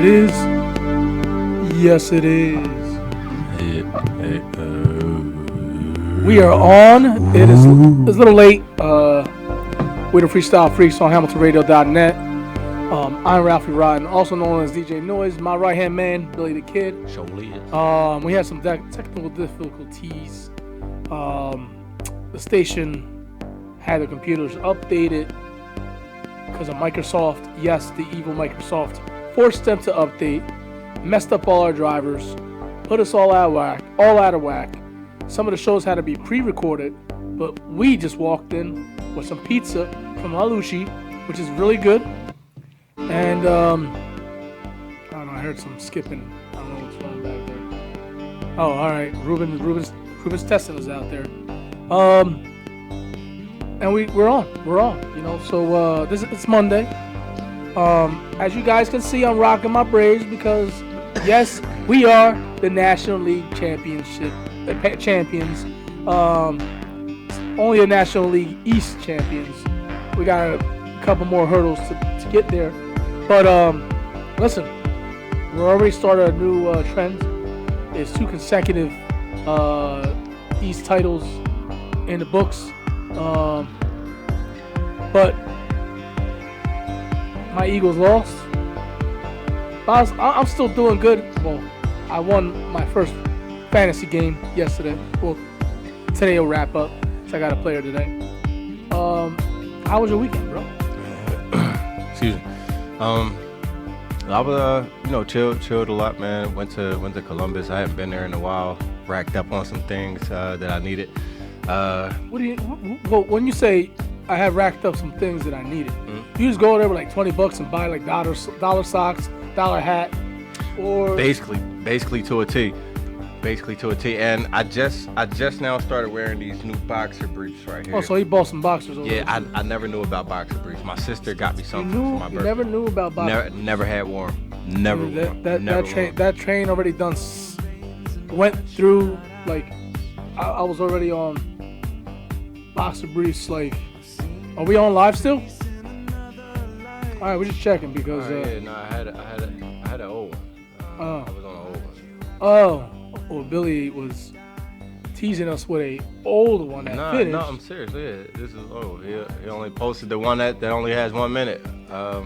is. Yes, it is. We are on. It's a little late. We're the Freestyle Freaks on HamiltonRadio.net. I'm Ralphie Rodden, also known as DJ Noise. My right-hand man, Billy the Kid. We had some technical difficulties. The station had the computers updated because of Microsoft. Yes, the evil Microsoft forced them to update, messed up all our drivers, put us all out of whack. Some of the shows had to be pre-recorded, but we just walked in with some pizza from Alushi, which is really good. And I don't know, I heard some skipping. I don't know what's going back there. Oh, all right, Ruben's testing us out there. And we're on. You know, so it's Monday. As you guys can see, I'm rocking my Braves because yes, we are the National League champions. Only a National League East champions. We got a couple more hurdles to get there. But listen, we're already started a new trend. It's 2 consecutive East titles in the books. But my Eagles lost. I'm still doing good. Well, I won my first fantasy game yesterday. Well, today will wrap up. So I got a player today. How was your weekend, bro? Excuse me. I was chilled a lot, man. Went to Columbus. I hadn't been there in a while. Racked up on some things that I needed. When you say I have racked up some things that I needed, you just go there with like $20 and buy like dollar socks, dollar hat, or basically to a T. And I just now started wearing these new boxer briefs right here. Oh, so he bought some boxers over there. I never knew about boxer briefs. My sister got me something for my birthday. You never knew about boxers? Never had worn. Never worn. That train already done went through, like, I was already on boxer briefs. Like, are we on live still? All right, we're just checking because. I had an old one. I was on an old one. Oh. Well, Billy was teasing us with a old one that finished. No, I'm serious. Yeah, this is old. He only posted the one that only has 1 minute. I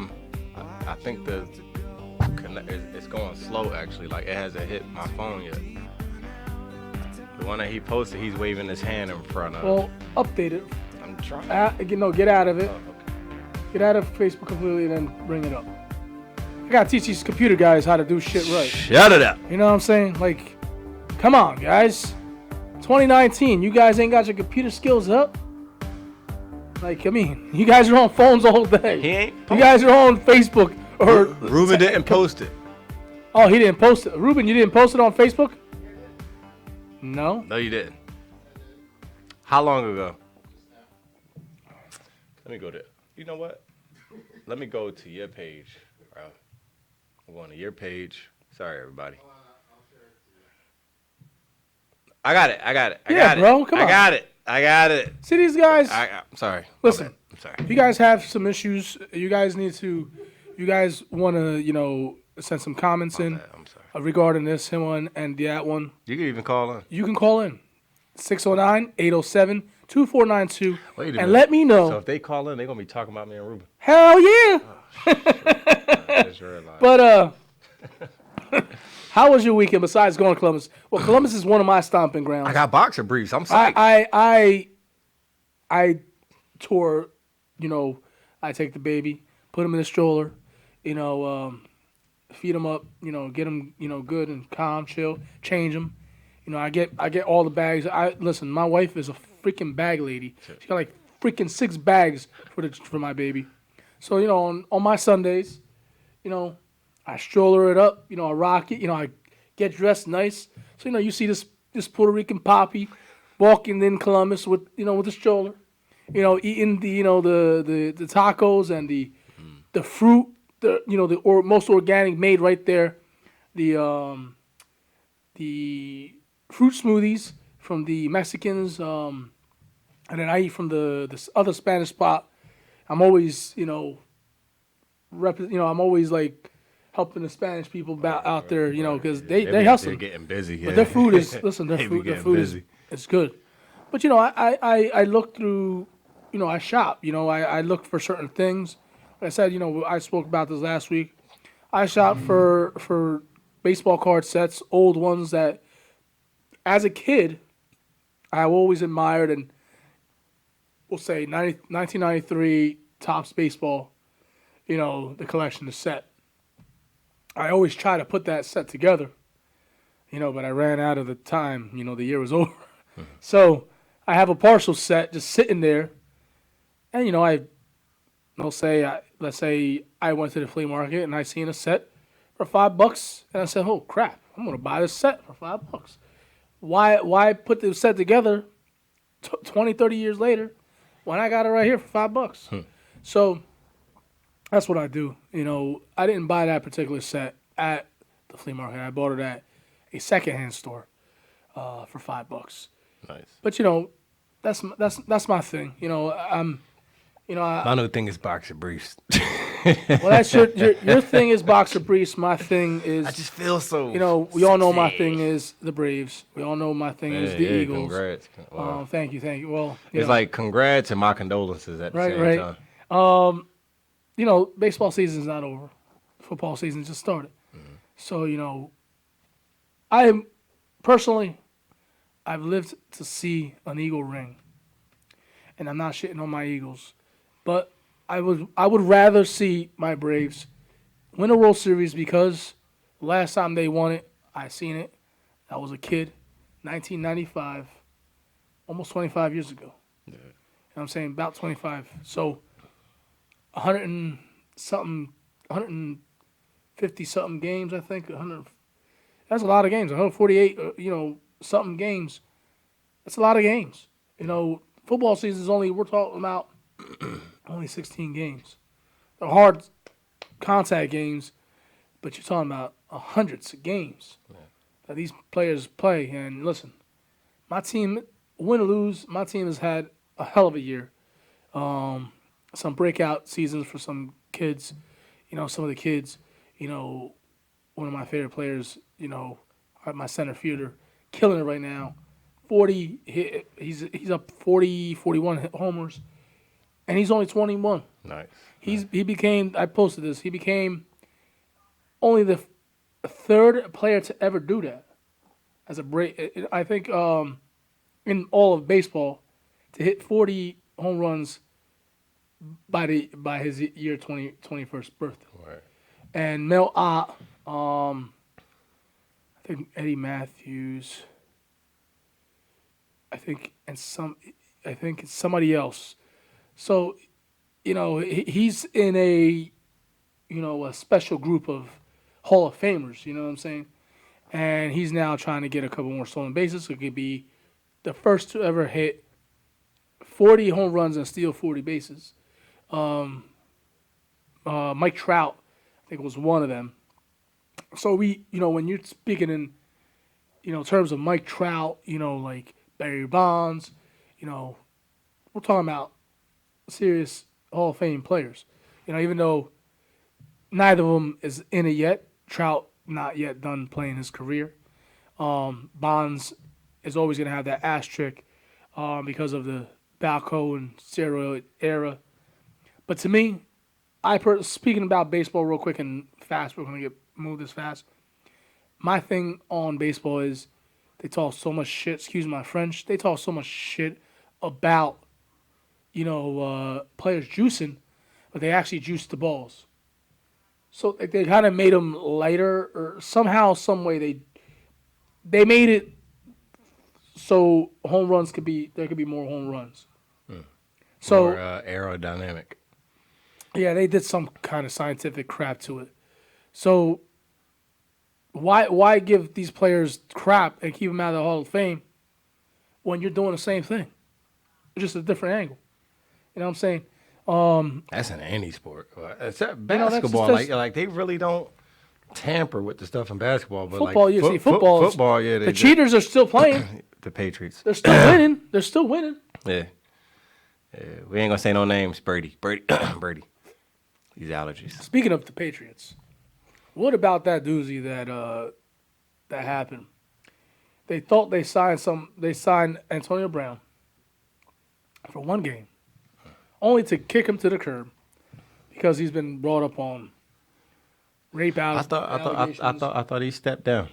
think it's going slow actually. Like it hasn't hit my phone yet. The one that he posted, he's waving his hand in front of. Well, update it. I'm trying. Get out of it. Oh, okay. Get out of Facebook completely, and then bring it up. I gotta teach these computer guys how to do shit right. Shut it up. You know what I'm saying? Like. Come on, guys. 2019, you guys ain't got your computer skills up? Like, I mean, you guys are on phones all day. He ain't. You guys are on Facebook. Ruben didn't post it. Oh, he didn't post it. Ruben, you didn't post it on Facebook? No? No, you didn't. How long ago? Let me go to, you know what? Let me go to your page, bro. I'm going to your page. Sorry, everybody. I got it. Bro, come on. I got it. See these guys? I'm sorry. Listen, I'm sorry. If you guys have some issues, you guys want to, send some comments in I'm sorry. Regarding this one and that one. You can even call in. You can call in. 609-807-2492. Wait a minute. And let me know. So if they call in, they're going to be talking about me and Ruben. Hell yeah. I just realized. But, how was your weekend besides going to Columbus? Well, Columbus is one of my stomping grounds. I got boxer briefs. I'm psyched. I tour, I take the baby, put him in the stroller, feed him up, get him, good and calm, chill, change him. I get all the bags. Listen, my wife is a freaking bag lady. She got like freaking 6 bags for my baby. So, on my Sundays, I stroller it up, I rock it, I get dressed nice. So, you see this Puerto Rican poppy walking in Columbus with the stroller, eating the tacos and the fruit, the most organic made right there, the fruit smoothies from the Mexicans, and then I eat from this other Spanish spot. I'm always, I'm always like helping the Spanish people out there, because They they hustle. They're getting busy. Yeah. But their food is listen. Their They be food getting is busy. it's good. But I look through. I shop. I look for certain things. Like I said, I spoke about this last week. I shop for baseball card sets, old ones that, as a kid, I always admired, and we'll say 1993 Topps baseball. The collection, the set. I always try to put that set together. But I ran out of the time. The year was over. So I have a partial set just sitting there, and let's say I went to the flea market and I seen a set for $5, and I said, "Oh crap, I'm gonna buy this set for $5." Why put the set together 20, 30 years later when I got it right here for $5? So that's what I do. I didn't buy that particular set at the flea market. I bought it at a secondhand store for $5. Nice. But that's my thing. My new thing is boxer briefs. Well, that's your thing is boxer briefs. My thing is, I just feel so. we all know my thing is the Braves. We all know my thing is the Eagles. Congrats. Wow. Thank you. Well, It's like congrats and my condolences at the same right. time. Baseball season's not over. Football season just started. So I personally, I've lived to see an Eagle ring, and I'm not shitting on my Eagles, but I would rather see my Braves win a World Series, because last time they won it, I seen it. I was a kid, 1995, almost 25 years ago. Yeah. You know what I'm saying? About 25. So 100 and something, 150 something games, I think. 100. That's a lot of games. 148, something games. That's a lot of games. Football season is we're talking about only 16 games. They're hard contact games, but you're talking about hundreds of games that these players play. And listen, my team, win or lose, my team has had a hell of a year. Some breakout seasons for some kids. Some of the kids, one of my favorite players, my center fielder, killing it right now. 40, he's up 40, 41 homers, and he's only 21. Nice. He became, I posted this, he became only the third player to ever do that as a break. I think in all of baseball, to hit 40 home runs by his year 21st birthday. Right. And Mel Ott, I think Eddie Matthews, I think it's somebody else. So, he's in a special group of Hall of Famers, you know what I'm saying? And he's now trying to get a couple more stolen bases. So he could be the first to ever hit 40 home runs and steal 40 bases. Mike Trout, I think, was one of them. So when you're speaking in, terms of Mike Trout, like Barry Bonds, we're talking about serious Hall of Fame players. Even though neither of them is in it yet. Trout not yet done playing his career. Bonds is always going to have that asterisk because of the Balco and steroid era. But to me, speaking about baseball real quick and fast, we're going to move this fast. My thing on baseball is they talk so much shit, excuse my French, they talk so much shit about, players juicing, but they actually juice the balls. So they kind of made them lighter, or somehow, some way they made it so home runs there could be more home runs. So more aerodynamic. Yeah, they did some kind of scientific crap to it. So why give these players crap and keep them out of the Hall of Fame when you're doing the same thing? Just a different angle. You know what I'm saying? That's an anti-sport. Except basketball, like they really don't tamper with the stuff in basketball. But football, like football, yeah. The cheaters are still playing. The Patriots. They're still winning. They're still winning. Yeah. We ain't gonna say no names. Brady. These allergies. Speaking of the Patriots, What about that doozy that happened? They thought they signed Antonio Brown for one game, only to kick him to the curb because he's been brought up on rape allegations. I thought he stepped down.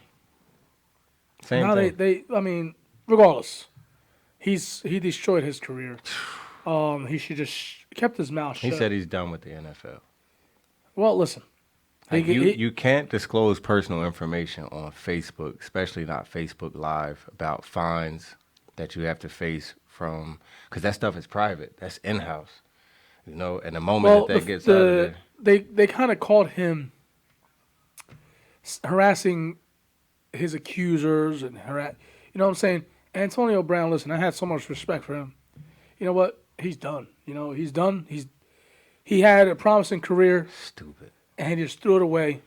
Same Now thing. I mean, regardless, he destroyed his career. He should just kept his mouth shut. He said he's done with the NFL. Well, listen. Like you can't disclose personal information on Facebook, especially not Facebook Live, about fines that you have to face from, because that stuff is private. That's in-house. And the moment that gets out of there. They kind of caught him harassing his accusers and you know what I'm saying? Antonio Brown, listen, I had so much respect for him. You know what? He's done. He's done. He had a promising career. Stupid. And he just threw it away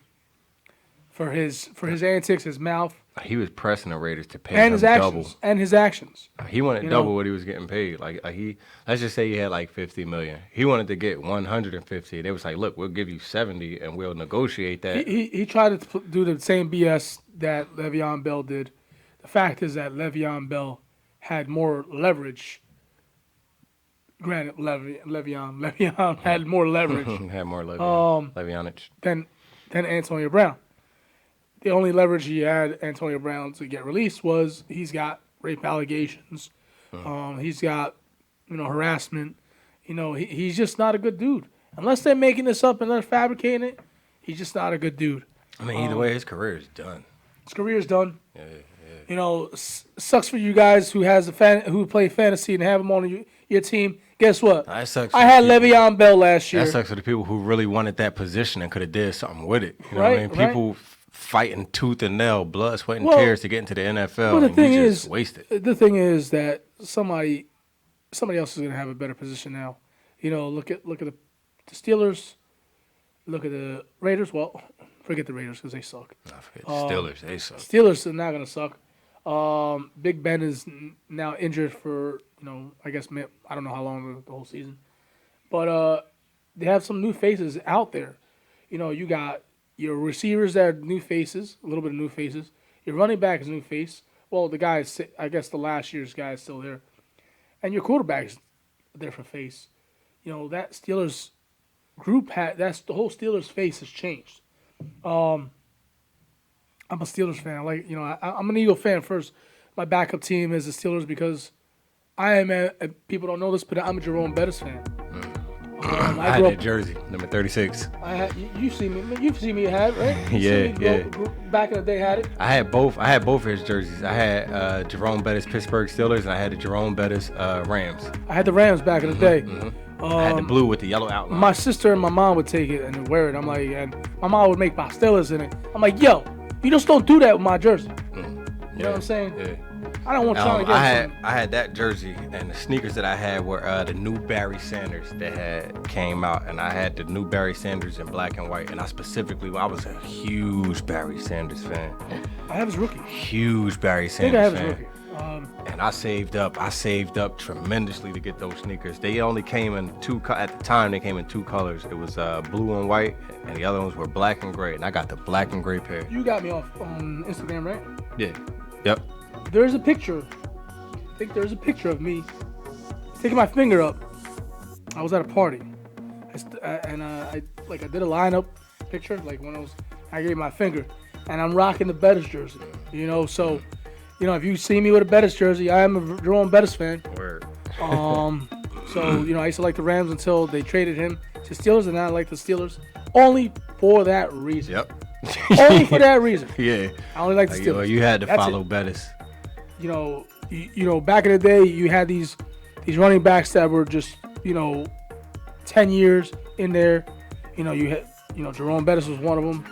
for his antics, his mouth. He was pressing the Raiders to pay him double. And his actions. He wanted double what he was getting paid. Let's just say he had like $50 million. He wanted to get 150. They was like, look, we'll give you 70 and we'll negotiate that. He tried to do the same BS that Le'Veon Bell did. The fact is that Le'Veon Bell had more leverage. Granted, Le'Veon had more leverage. Had more leverage. Le'Veonich. Than Antonio Brown. The only leverage he had, Antonio Brown, to get released was he's got rape allegations. He's got, harassment. He's just not a good dude. Unless they're making this up and they're fabricating it, he's just not a good dude. I mean, either way, his career is done. His career is done. Yeah. Sucks for you guys who play fantasy and have him on your team. Guess what? That sucks. I had Le'Veon Bell last year. That sucks for the people who really wanted that position and could have did something with it. You know what I mean? People fighting tooth and nail, blood, sweat, and tears to get into the NFL. Well, the thing is, wasted. The thing is that somebody else is going to have a better position now. Look at the Steelers. Look at the Raiders. Well, forget the Raiders because they suck. I forget the Steelers. They suck. Steelers are not going to suck. Big Ben is now injured for, I guess, I don't know how long, the whole season. But they have some new faces out there. You got your receivers that are new faces, a little bit of new faces. Your running back is a new face. Well, the guy is, I guess the last year's guy is still there. And your quarterback is a different face. That Steelers group the whole Steelers face has changed. I'm a Steelers fan. I'm an Eagle fan first. My backup team is the Steelers because I am people don't know this, but I'm a Jerome Bettis fan. I had that jersey, number 36. You've seen me have it, right? Yeah. Back in the day, had it. I had both of his jerseys. I had Jerome Bettis Pittsburgh Steelers, and I had the Jerome Bettis Rams. I had the Rams back in the day. I had the blue with the yellow outline. My sister and my mom would take it and wear it. I'm like, and my mom would make Steelers in it. I'm like, yo, you just don't do that with my jersey. You know what I'm saying? Yeah. I don't want trying to get I had that jersey, and the sneakers that I had were the new Barry Sanders that came out, and I had the new Barry Sanders in black and white, and I was a huge Barry Sanders fan. I have his rookie. Huge Barry Sanders fan. I have his rookie. And I saved up tremendously to get those sneakers. They only came in at the time they came in two colors. It was blue and white, and the other ones were black and gray, and I got the black and gray pair. You got me off on Instagram, right? Yeah. Yep. There's a picture. I think there's a picture of me taking my finger up. I was at a party, I did a lineup picture, like when I gave my finger, and I'm rocking the Bettis jersey. So, if you see me with a Bettis jersey, I am a Jerome Bettis fan. Word. So I used to like the Rams until they traded him to Steelers, and now I like the Steelers only for that reason. Yep. Only for that reason. Yeah. I only like the Steelers. You had to follow Bettis. Back in the day, you had these running backs that were just 10 years in there. You had Jerome Bettis was one of them.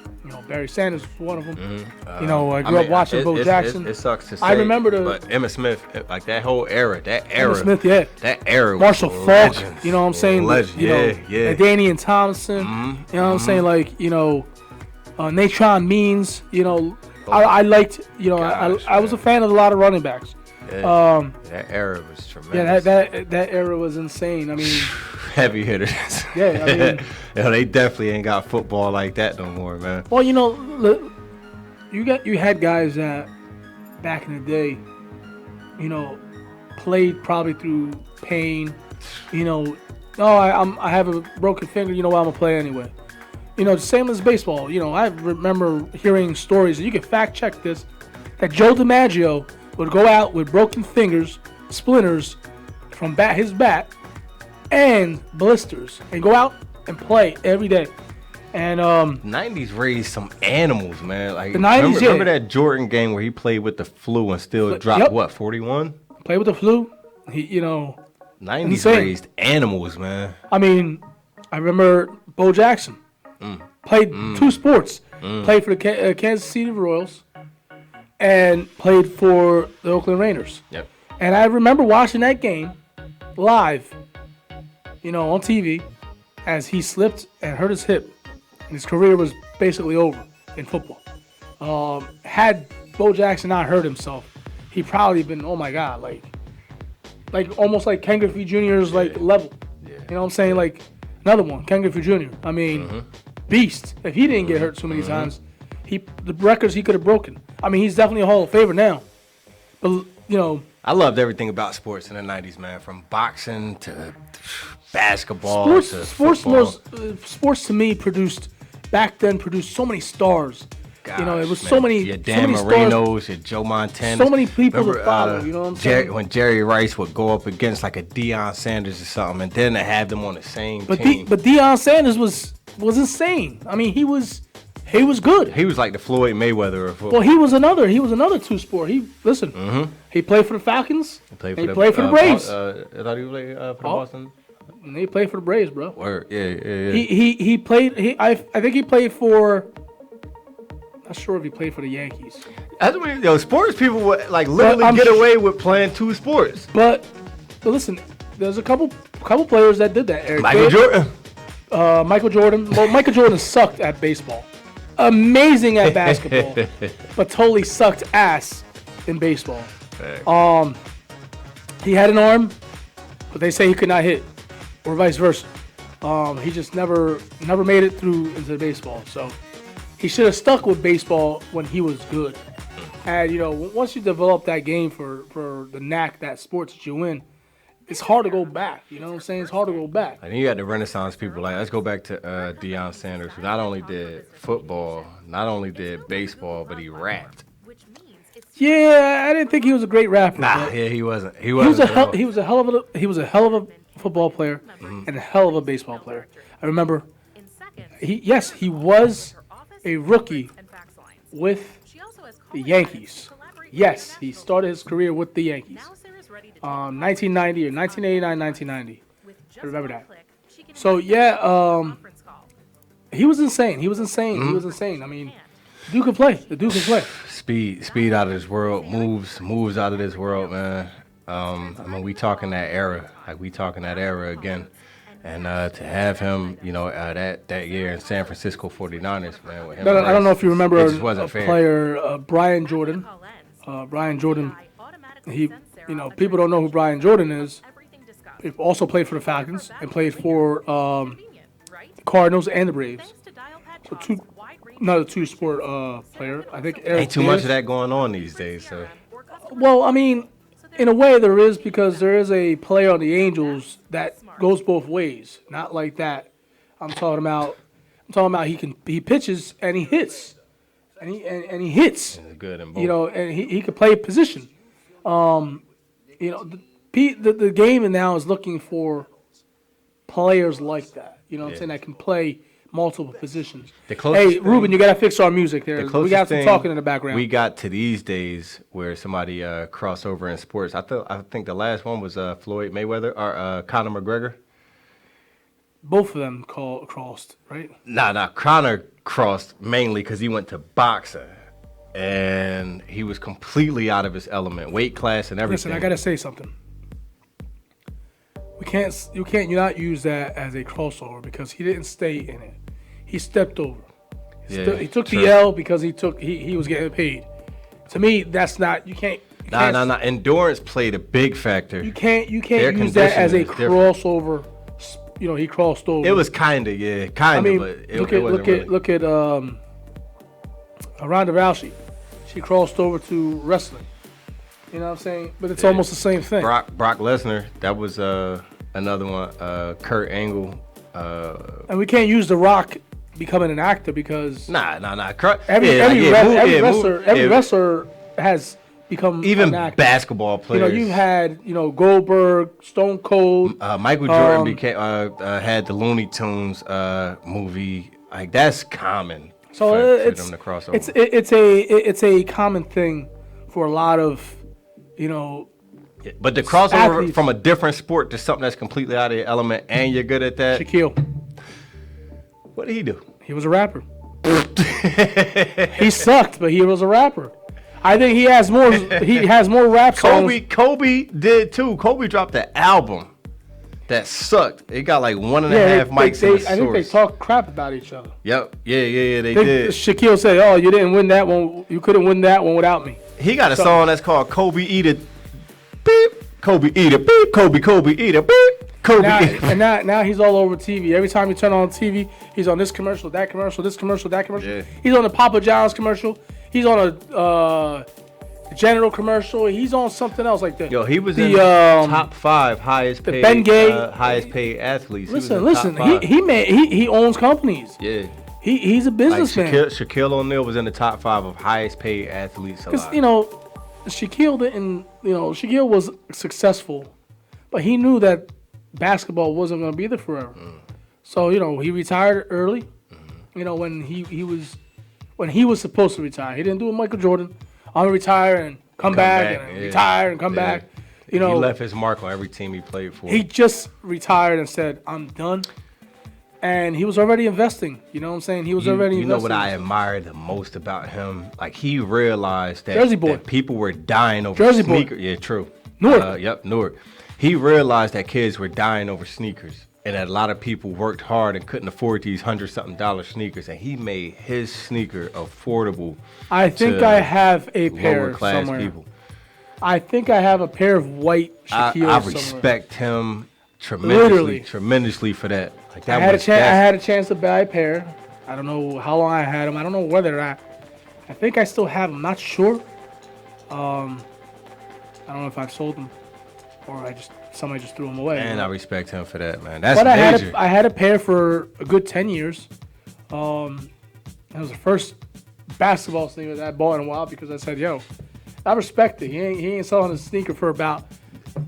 Barry Sanders was one of them. Mm-hmm. I grew up watching Bo Jackson. It sucks to say. I remember but Emmitt Smith, like that whole era. Emmitt Smith, yeah. That era. Marshall was Faulk. legends. You know what I'm saying? Legend. Yeah. Danny and Thompson. Mm-hmm. You know what I'm saying? Natron Means. I liked. I was a fan of a lot of running backs. That era was tremendous. Yeah, that era was insane. I mean, heavy hitters. Yeah, I mean, they definitely ain't got football like that no more, man. Well, you had guys that back in the day, played probably through pain. I have a broken finger. You know what? I'm gonna play anyway. The same as baseball. I remember hearing stories, and you can fact check this, that Joe DiMaggio would go out with broken fingers, splinters from his bat, and blisters, and go out and play every day. And 90s raised some animals, man. Like the 90s, remember that Jordan game where he played with the flu and still dropped 41? Played with the flu. 90s insane. raised animals, man. I mean, I remember Bo Jackson played two sports. Played for the Kansas City Royals and played for the Oakland Raiders. Yep. And I remember watching that game live, on TV, as he slipped and hurt his hip. And his career was basically over in football. Had Bo Jackson not hurt himself, he probably been, oh my God, like almost like Ken Griffey Jr.'s level. Yeah. You know what I'm saying? Like another one, Ken Griffey Jr. I mean, beast. If he didn't get hurt so many times, the records he could have broken. I mean, he's definitely a Hall of Famer now. But I loved everything about sports in the 90s, man. From boxing to basketball to football. Sports to me produced so many stars. Gosh, it was man. so many. Your Dan so many Marinos, stars, your Joe Montana. so many people to follow. You know what I'm saying? When Jerry Rice would go up against like a Deion Sanders or something, and then they have them on the same team. But Deion Sanders was insane. I mean, he was good. He was like the Floyd Mayweather of football. Well, he was another two-sport. He played for the Falcons. He played for the Braves. I thought he played for the Boston. And he played for the Braves, bro. Word. Yeah. He played. I think he played for. Not sure if he played for the Yankees. That's what sports people would literally get away with playing two sports. But listen, there's a couple players that did that. Michael Jordan. Michael Jordan. Well, Michael Jordan sucked at baseball. Amazing at basketball, but totally sucked ass in baseball. He had an arm, but they say he could not hit, or vice versa. He just never made it through into baseball. So he should have stuck with baseball when he was good. And once you develop that game for the knack, that sports that you in, it's hard to go back. You know what I'm saying? It's hard to go back. And you had the Renaissance people. Let's go back to Deion Sanders, who not only did football, not only did baseball, but he rapped. Yeah, I didn't think he was a great rapper. He wasn't. He was a hell of a football player and a hell of a baseball player. I remember. He was a rookie with the Yankees. Yes, he started his career with the Yankees. 1990 or 1989, 1990. I remember that. So he was insane. He was insane. I mean, the dude can play. Speed out of this world. Moves out of this world, man. We talking that era. We talking that era again. And to have him, that year in San Francisco 49ers, man. With him I don't know if you remember a fair. player, Brian Jordan. Brian Jordan, people don't know who Brian Jordan is. He also played for the Falcons and played for the Cardinals and the Braves. So not a two-sport player. I think Eric ain't too much of that going on these days. So. Well, I mean, in a way there is, because there is a player on the Angels that goes both ways. Not like that. I'm talking about he pitches and he hits. And he hits. He's good in both. And he could play position. The game now is looking for players like that. You know what I'm saying? That can play multiple positions. Hey, Ruben, you got to fix our music there. We got some talking in the background. We got to these days where somebody crossed over in sports. I think the last one was Floyd Mayweather or Conor McGregor. Both of them crossed, right? Nah. Conor crossed mainly because he went to boxing. And he was completely out of his element, weight class and everything. Listen, I gotta say something. You can't not use that as a crossover because he didn't stay in it. He stepped over. He took the L because he was getting paid. To me, that's not. You can't Nah. Endurance played a big factor. You can't Their use that as a conditioning is different. crossover. You know, he crossed over. It was kinda, I mean, but it look wasn't really. at Ronda Rousey. She crossed over to wrestling. You know what I'm saying? But it's almost the same thing. Brock Lesnar, that was another one. Kurt Angle. And we can't use The Rock becoming an actor because Nah. every wrestler has become even an actor. Basketball players. You had Goldberg, Stone Cold. Michael Jordan became had the Looney Tunes movie. Like that's common. So for them to cross over. It's a common thing for a lot of But the crossover athletes. from a different sport to something that's completely out of your element, and you're good at that. Shaquille. What did he do? He was a rapper. He sucked, but he was a rapper. I think he has more. He has more rap songs. Kobe did too. Kobe dropped an album that sucked. It got like 1.5 mics in the source. I think they talk crap about each other. Yep. Yeah, they did. Shaquille said, "Oh, you didn't win that one. You couldn't win that one without me." He got a song that's called Kobe Eat It. Beep. Kobe Eat It. Beep. Kobe Eat It. Beep. Kobe Eat It. And now he's all over TV. Every time you turn on TV, he's on this commercial, that commercial, this commercial, that commercial. Yeah. He's on the Papa John's commercial. He's on a General commercial. He's on something else like that. Yo, he was in the top 5 highest paid athletes. Listen. He owns companies. Yeah. He's a businessman. Shaquille O'Neal was in the top 5 of highest paid athletes. Because Shaquille didn't. Shaquille was successful, but he knew that basketball wasn't going to be there forever. So he retired early. When he was supposed to retire, he didn't do it. Michael Jordan. I'm gonna retire and come back and retire and come back. He left his mark on every team he played for. He just retired and said, "I'm done." And he was already investing. You know what I'm saying? He was already investing. You know what I admire the most about him? Like he realized that, Jersey boy. that people were dying over Jersey sneakers. boy. Yeah, true. Newark. Newark. He realized that kids were dying over sneakers. And that a lot of people worked hard and couldn't afford these $100-something sneakers, and he made his sneaker affordable. I think I have a pair somewhere. People. I think I have a pair of white Shaquille I respect him tremendously for that. Like that I had a chance to buy a pair. I don't know how long I had them. I don't know whether I think I still have them. Not sure. I don't know if I've sold them or somebody just threw them away. And I respect him for that, man. That's major. I had a pair for a good 10 years. It was the first basketball sneaker that I bought in a while because I said, "Yo, I respect it. He ain't selling a sneaker for about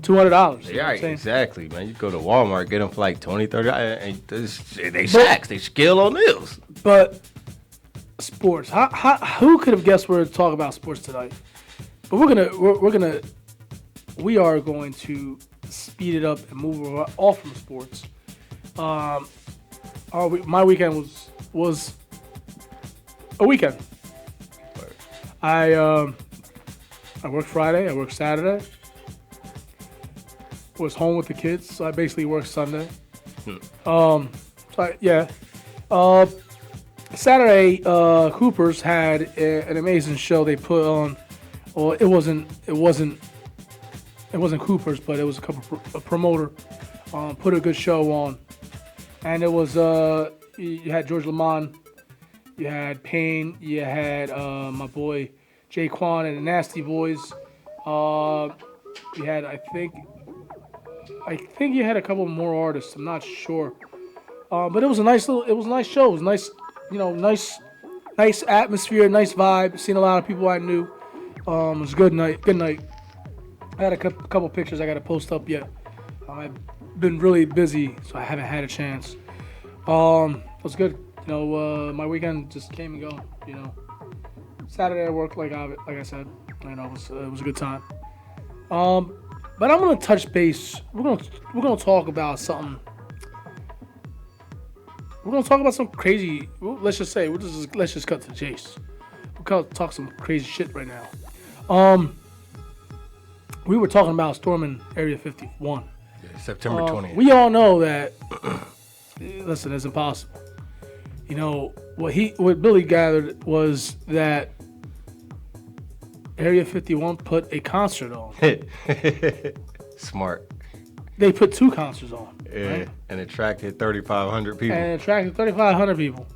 $200." Yeah, exactly, man. You go to Walmart, get them for like $20, $30. They Shaqs, they Shaquille O'Neals. But sports, who could have guessed we're talking about sports tonight? But we are going to speed it up and move off from sports. My weekend was a weekend. I worked Friday. I worked Saturday. Was home with the kids, so I basically worked Sunday. Saturday, Cooper's had an amazing show they put on. Well, it wasn't Cooper's, but it was a promoter put a good show on, and it was you had George Lamont, you had Payne, you had my boy Jaquan and the Nasty Boys. You had I think you had a couple more artists. I'm not sure, but it was a nice show. It was nice, nice atmosphere, nice vibe. Seen a lot of people I knew. It was a good night. I had a couple pictures I got to post up yet. I've been really busy, so I haven't had a chance. It was good. My weekend just came and go. Saturday I worked like I said. It was a good time. But I'm gonna touch base. We're gonna talk about something. We're gonna talk about some crazy. Let's just cut to the chase. We're gonna talk some crazy shit right now. We were talking about storming Area 51. Yeah, September 20th. We all know that. Listen, it's impossible. What Billy gathered was that Area 51 put a concert on. Smart. They put 2 concerts on. Yeah, right? and attracted 3,500 people. And attracted 3,500 people.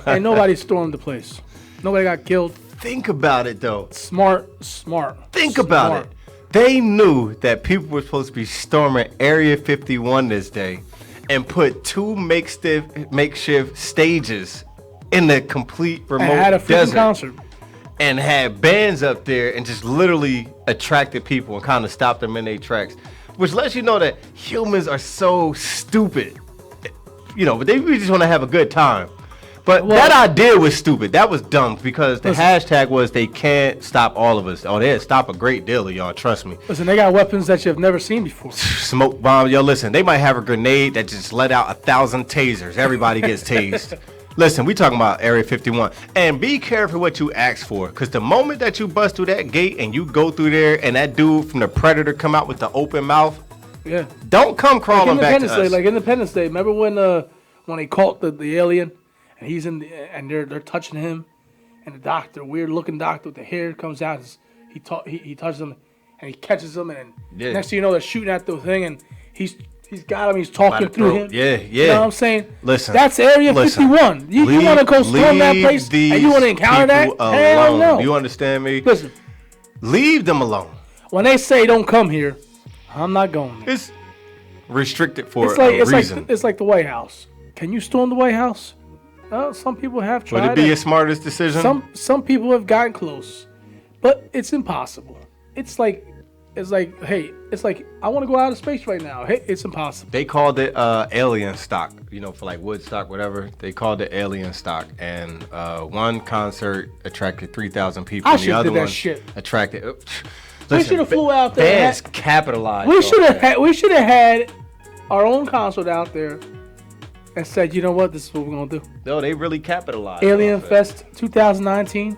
And nobody stormed the place. Nobody got killed. Think about it, though. Smart. Think about it. They knew that people were supposed to be storming Area 51 this day and put 2 makeshift stages in the complete remote And had a freaking desert. concert. And had bands up there and just literally attracted people and kind of stopped them in their tracks. Which lets you know that humans are so stupid. You know, but they really just want to have a good time. But that idea was stupid. That was dumb because the hashtag was they can't stop all of us. Oh, they'd stop a great deal of y'all, trust me. Listen, they got weapons that you've never seen before. Smoke bomb. Yo, listen, they might have a grenade that just let out 1,000 tasers. Everybody gets tased. Listen, we talking about Area 51. And be careful what you ask for. Because the moment that you bust through that gate and you go through there and that dude from the Predator come out with the open mouth, yeah, don't come crawling back to us. Like Independence Day. Remember when they caught the alien and he's in and they're touching him, and the doctor, weird looking doctor with the hair, comes out. He touches him and he catches him, and next thing you know they're shooting at the thing, and he's got him. He's talking through him. Yeah. You know what I'm saying? Listen, that's Area 51. You want to go storm that place and you want to encounter that? Hell no. You understand me? Listen, leave them alone. When they say don't come here, I'm not going there. It's restricted for a reason. It's like the White House. Can you storm the White House? Some people have tried. Would it be your smartest decision? Some people have gotten close, but it's impossible. It's like, hey, it's like I want to go out of space right now. Hey, it's impossible. They called it alien stock, you know, for like Woodstock, whatever. They called it alien stock, and one concert attracted 3,000 people. I and the other did that one shit. attracted. We should have flew out there. Bands capitalized. We should have had our own concert out there and said, you know what, this is what we're gonna do. No, they really capitalized. Alien Fest 2019.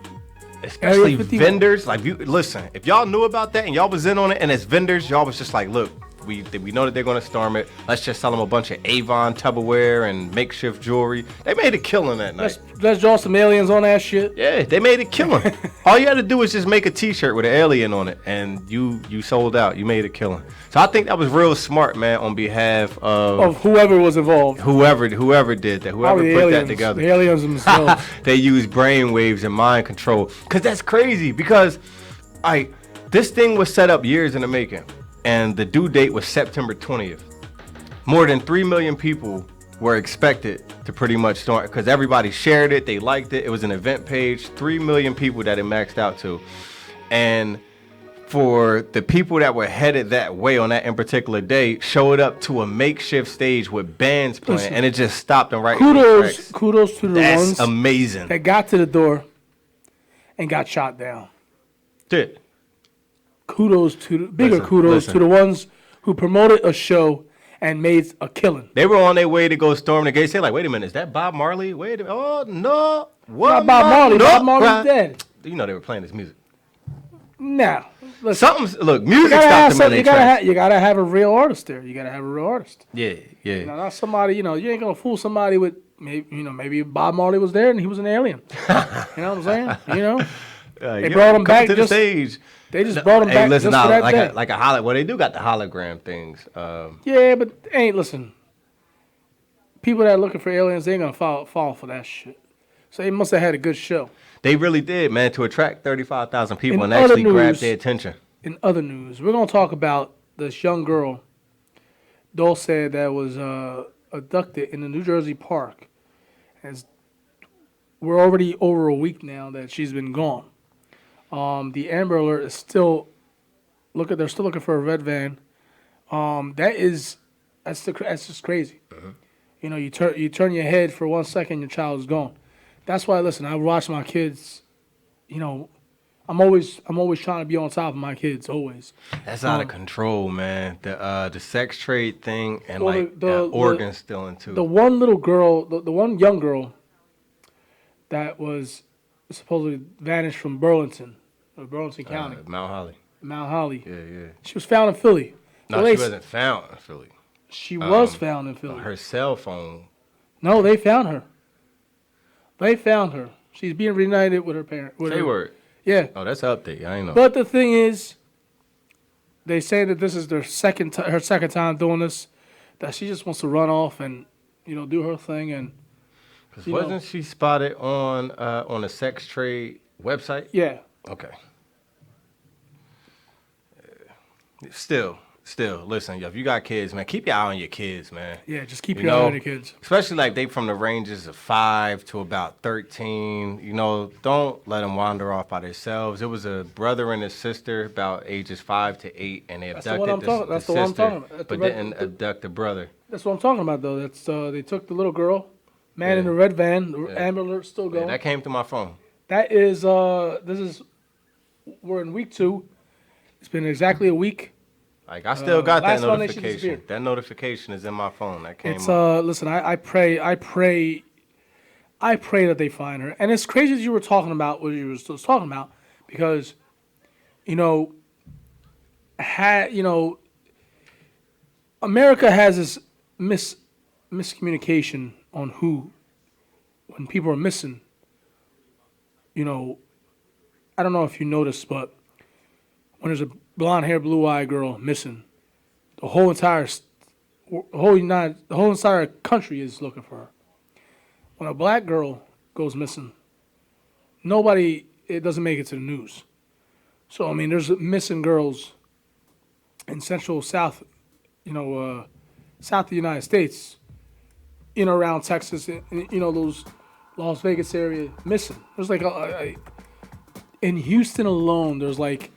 Especially vendors. Like, listen, if y'all knew about that and y'all was in on it, and as vendors, y'all was just like, look, we know that they're going to storm it. Let's just sell them a bunch of Avon Tupperware and makeshift jewelry. They made a killing that night. Let's draw some aliens on that shit. Yeah, they made a killing. All you had to do was just make a T-shirt with an alien on it, and you sold out. You made a killing. So I think that was real smart, man, on behalf of whoever was involved. Whoever did that. Whoever put that together. The aliens themselves. They use brain waves and mind control. Because that's crazy. Because this thing was set up years in the making. And the due date was September 20th. More than 3 million people were expected to pretty much start, because everybody shared it, they liked it. It was an event page, 3 million people that it maxed out to. And for the people that were headed that way on that in particular day, showed up to a makeshift stage with bands playing, and it just stopped them right. Kudos to the That's ones amazing. that got to the door and got shot down. Dude. Kudos to the ones who promoted a show and made a killing. They were on their way to go storm the gates. They're like, wait a minute, is that Bob Marley? Wait a minute. Oh, no. What? Not Bob Marley. No, Bob Marley's dead. You know they were playing this music. Now, Look, music stopped them in their tracks. You gotta have a real artist there. You gotta have a real artist. Yeah. You know, not somebody. You know, you ain't gonna fool somebody with maybe Bob Marley was there and he was an alien. You know what I'm saying? You know, they brought him back to the stage. They just brought him back just for that day. Like a hologram. Well, they do got the hologram things. Yeah, but listen. People that are looking for aliens, they ain't gonna fall for that shit. So they must have had a good show. They really did, man, to attract 35,000 people and actually grab their attention. In other news, we're going to talk about this young girl, Dulce, that was abducted in a New Jersey park. We're already over a week now that she's been gone. The Amber Alert is still they're still looking for a red van. That's just crazy. Uh-huh. You know, you turn your head for 1 second, your child is gone. That's why, listen, I watch my kids. You know, I'm always trying to be on top of my kids, always. That's out of control, man. The sex trade thing and organ stealing too. The one little girl, the one young girl that was supposedly vanished from Burlington County. Mount Holly. Yeah. She was found in Philly. No, she wasn't found in Philly. She was found in Philly. Her cell phone. No, they found her. She's being reunited with her parents. Say word. Yeah. Oh, that's an update. I ain't know. But the thing is, they say that this is her second time doing this. That she just wants to run off and do her thing and. Wasn't she spotted on a sex trade website? Yeah. Okay. Still, listen, if you got kids, man, keep your eye on your kids, man. Yeah, just keep your eye on your kids. Especially like they from the ranges of 5 to about 13. Don't let them wander off by themselves. It was a brother and his sister about ages 5 to 8, and they abducted the sister, but didn't abduct the brother. That's what I'm talking about, though. That's they took the little girl, man in the red van. The Amber Alert's still going. Yeah, that came to my phone. That is we're in week 2. It's been exactly a week. Like I still got that notification. That notification is in my phone. That came. It's listen, I pray that they find her. And it's crazy that you were talking about what you were still talking about because, America has this miscommunication on when people are missing. I don't know if you noticed, but when there's a blonde-haired, blue-eyed girl missing, the whole entire country is looking for her. When a black girl goes missing, it doesn't make it to the news. So there's missing girls in central south, south of the United States, around Texas, those Las Vegas area missing. There's like in Houston alone, there's like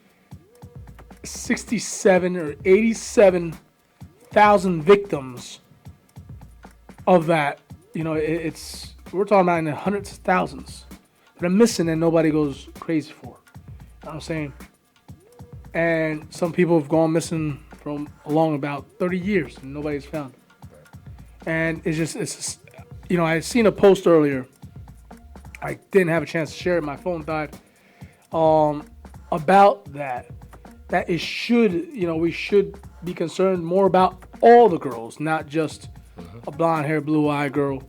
67 or 87,000 victims of that. We're talking about in the hundreds of thousands that are missing and nobody goes crazy for. You know what I'm saying? And some people have gone missing from along about 30 years and nobody's found them. And it's just I seen a post earlier. I didn't have a chance to share it. My phone died. About that we should be concerned more about all the girls, not just a blonde-haired, blue-eyed girl.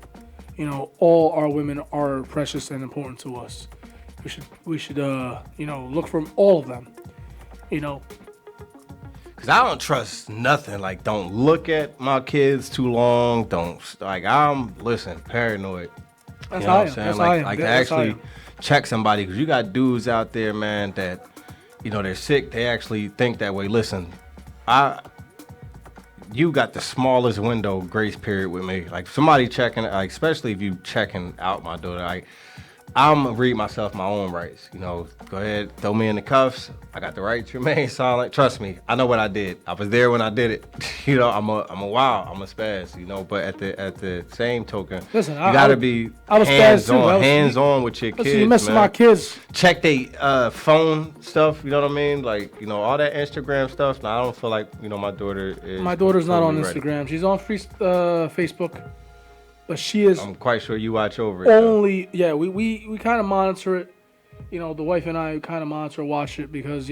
All our women are precious and important to us. We should look for all of them. Cause I don't trust nothing. Like, don't look at my kids too long. I'm paranoid. That's how I am. Saying? Like to actually check somebody, because you got dudes out there, man, that they're sick. They actually think that way. Listen, you got the smallest window grace period with me. Like somebody checking, especially if you checking out my daughter, I'm gonna read myself my own rights. Go ahead, throw me in the cuffs. I got the right to remain silent. Trust me, I know what I did. I was there when I did it. I'm a spaz. But at the same token, listen, you gotta be hands on with your kids. You messing with my kids. Check they phone stuff. You know what I mean? Like all that Instagram stuff. Now I don't feel like my daughter is. My daughter's not on Instagram. She's on Facebook. But she is. I'm quite sure you watch over it. Only, yeah, we kind of monitor it. The wife and I kind of watch it because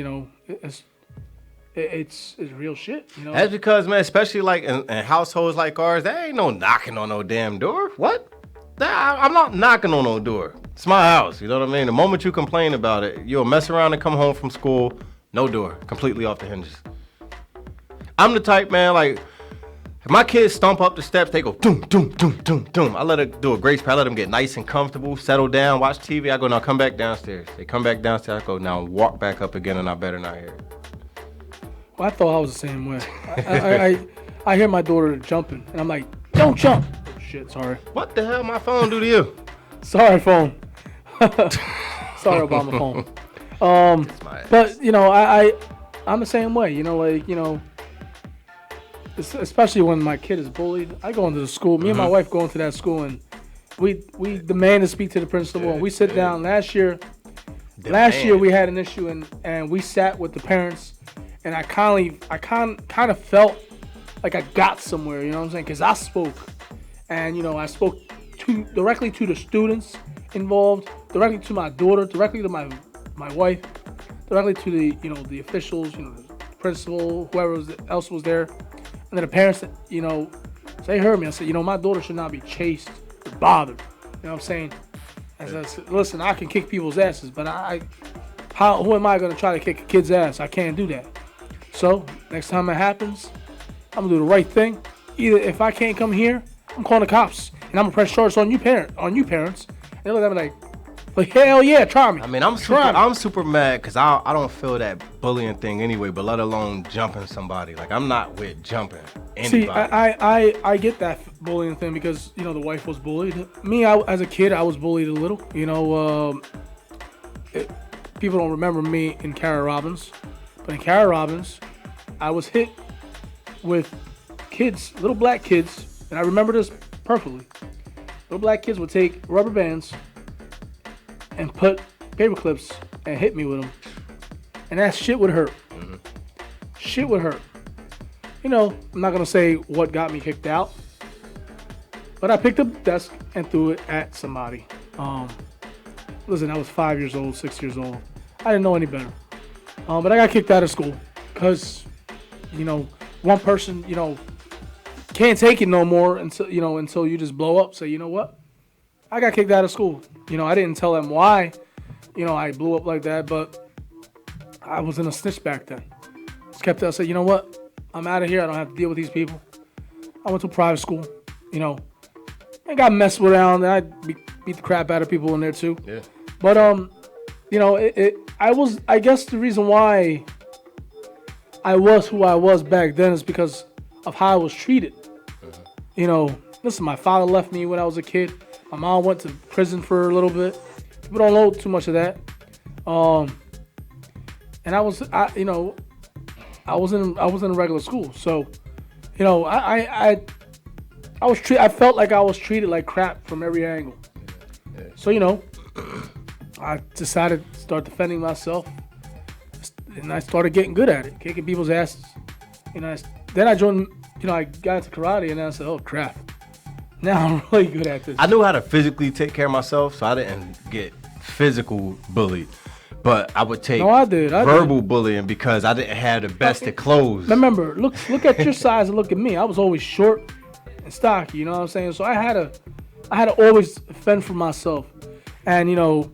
it's real shit. That's because, man, especially like in households like ours, there ain't no knocking on no damn door. What? I'm not knocking on no door. It's my house. You know what I mean? The moment you complain about it, you'll mess around and come home from school, no door, completely off the hinges. I'm the type, man, like. If my kids stomp up the steps, they go doom, doom, doom, doom, doom. I let her do a grace period. I let them get nice and comfortable, settle down, watch TV. I go, now come back downstairs. They come back downstairs. I go, now walk back up again, and I better not hear it. Well, I thought I was the same way. I hear my daughter jumping, and I'm like, don't jump. Oh, shit, sorry. What the hell my phone do to you? Sorry, phone. Sorry, Obama phone. But, I'm the same way. Especially when my kid is bullied. I go into the school. Me and my wife go into that school, and we demand to speak to the principal. And we sit down. Last year we had an issue, and we sat with the parents, and I kind of felt like I got somewhere. You know what I'm saying? Because I spoke, and I spoke directly to the students involved, directly to my daughter, directly to my wife, directly to the officials, the principal, whoever else was there. And then the parents, they heard me. I said, my daughter should not be chased or bothered. You know what I'm saying? I said, listen, I can kick people's asses, but I Who am I gonna try to kick a kid's ass? I can't do that. So next time it happens, I'm gonna do the right thing. Either if I can't come here, I'm calling the cops and I'm gonna press charges on you parents. And they look at me like hell yeah, try me. I mean, I'm super mad because I don't feel that bullying thing anyway, but let alone jumping somebody. Like, I'm not with jumping anybody. See, I get that bullying thing because, you know, the wife was bullied. Me, as a kid, I was bullied a little. You know, people don't remember me in Cara Robbins, but in Cara Robbins, I was hit with kids, little black kids, and I remember this perfectly. Little black kids would take rubber bands and put paper clips and hit me with them. And that shit would hurt. Mm-hmm. Shit would hurt. You know, I'm not going to say what got me kicked out, but I picked up the desk and threw it at somebody. Listen, I was 5 years old, 6 years old. I didn't know any better. But I got kicked out of school because, you know, one person, you know, can't take it no more until you just blow up. Say, you know what? I got kicked out of school. You know, I didn't tell them why, you know, I blew up like that, but I was in a snitch back then. Just kept I said, you know what? I'm out of here. I don't have to deal with these people. I went to private school, you know. I got messed around. I beat the crap out of people in there too. Yeah. But you know, I guess the reason why I was who I was back then is because of how I was treated. Mm-hmm. You know, listen, my father left me when I was a kid. My mom went to prison for a little bit. People don't know too much of that. And I was in a regular school, so you know, I felt like I was treated like crap from every angle. Yeah. So you know, I decided to start defending myself, and I started getting good at it, kicking people's asses. You know, then I joined. You know, I got into karate, and I said, "Oh crap." Now I'm really good at this. I knew how to physically take care of myself, so I didn't get physical bullied. But I would take verbal bullying because I didn't have the best of clothes. Remember, look at your size and look at me. I was always short and stocky, you know what I'm saying? So I had to always fend for myself. And, you know,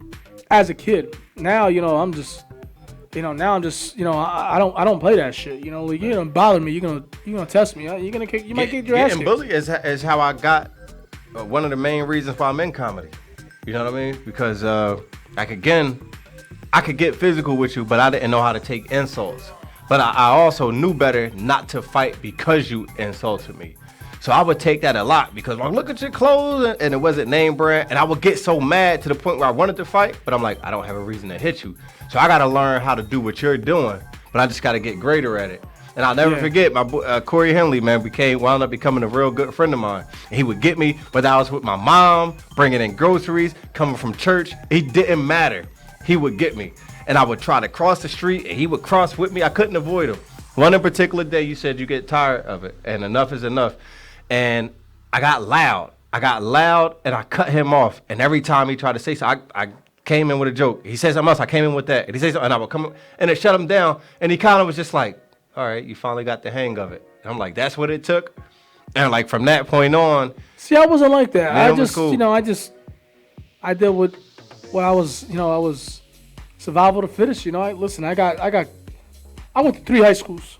as a kid, now, you know, I'm just, you know, I don't play that shit. You know, like, you're gonna bother me, you're gonna test me, you might get your ass kicked. Getting bullied is how I got one of the main reasons why I'm in comedy. You know what I mean? Because I could get physical with you, but I didn't know how to take insults. But I also knew better not to fight because you insulted me. So I would take that a lot because like, look at your clothes, and it wasn't name brand, and I would get so mad to the point where I wanted to fight, but I'm like, I don't have a reason to hit you. So I got to learn how to do what you're doing, but I just got to get greater at it. And I'll never forget, my boy, Corey Henley, man, wound up becoming a real good friend of mine. And he would get me, whether I was with my mom, bringing in groceries, coming from church. It didn't matter. He would get me. And I would try to cross the street, and he would cross with me. I couldn't avoid him. One in particular day, you said you get tired of it, and enough is enough. And I got loud, and I cut him off. And every time he tried to say something, I came in with a joke. He said something else, I came in with that. And he said something, and I would come, and it shut him down. And he kind of was just like, all right, you finally got the hang of it. And I'm like, that's what it took? And like from that point on. See, I wasn't like that. I just, cool. You know, I did what I was survival to fittest. You know, I went to 3 high schools.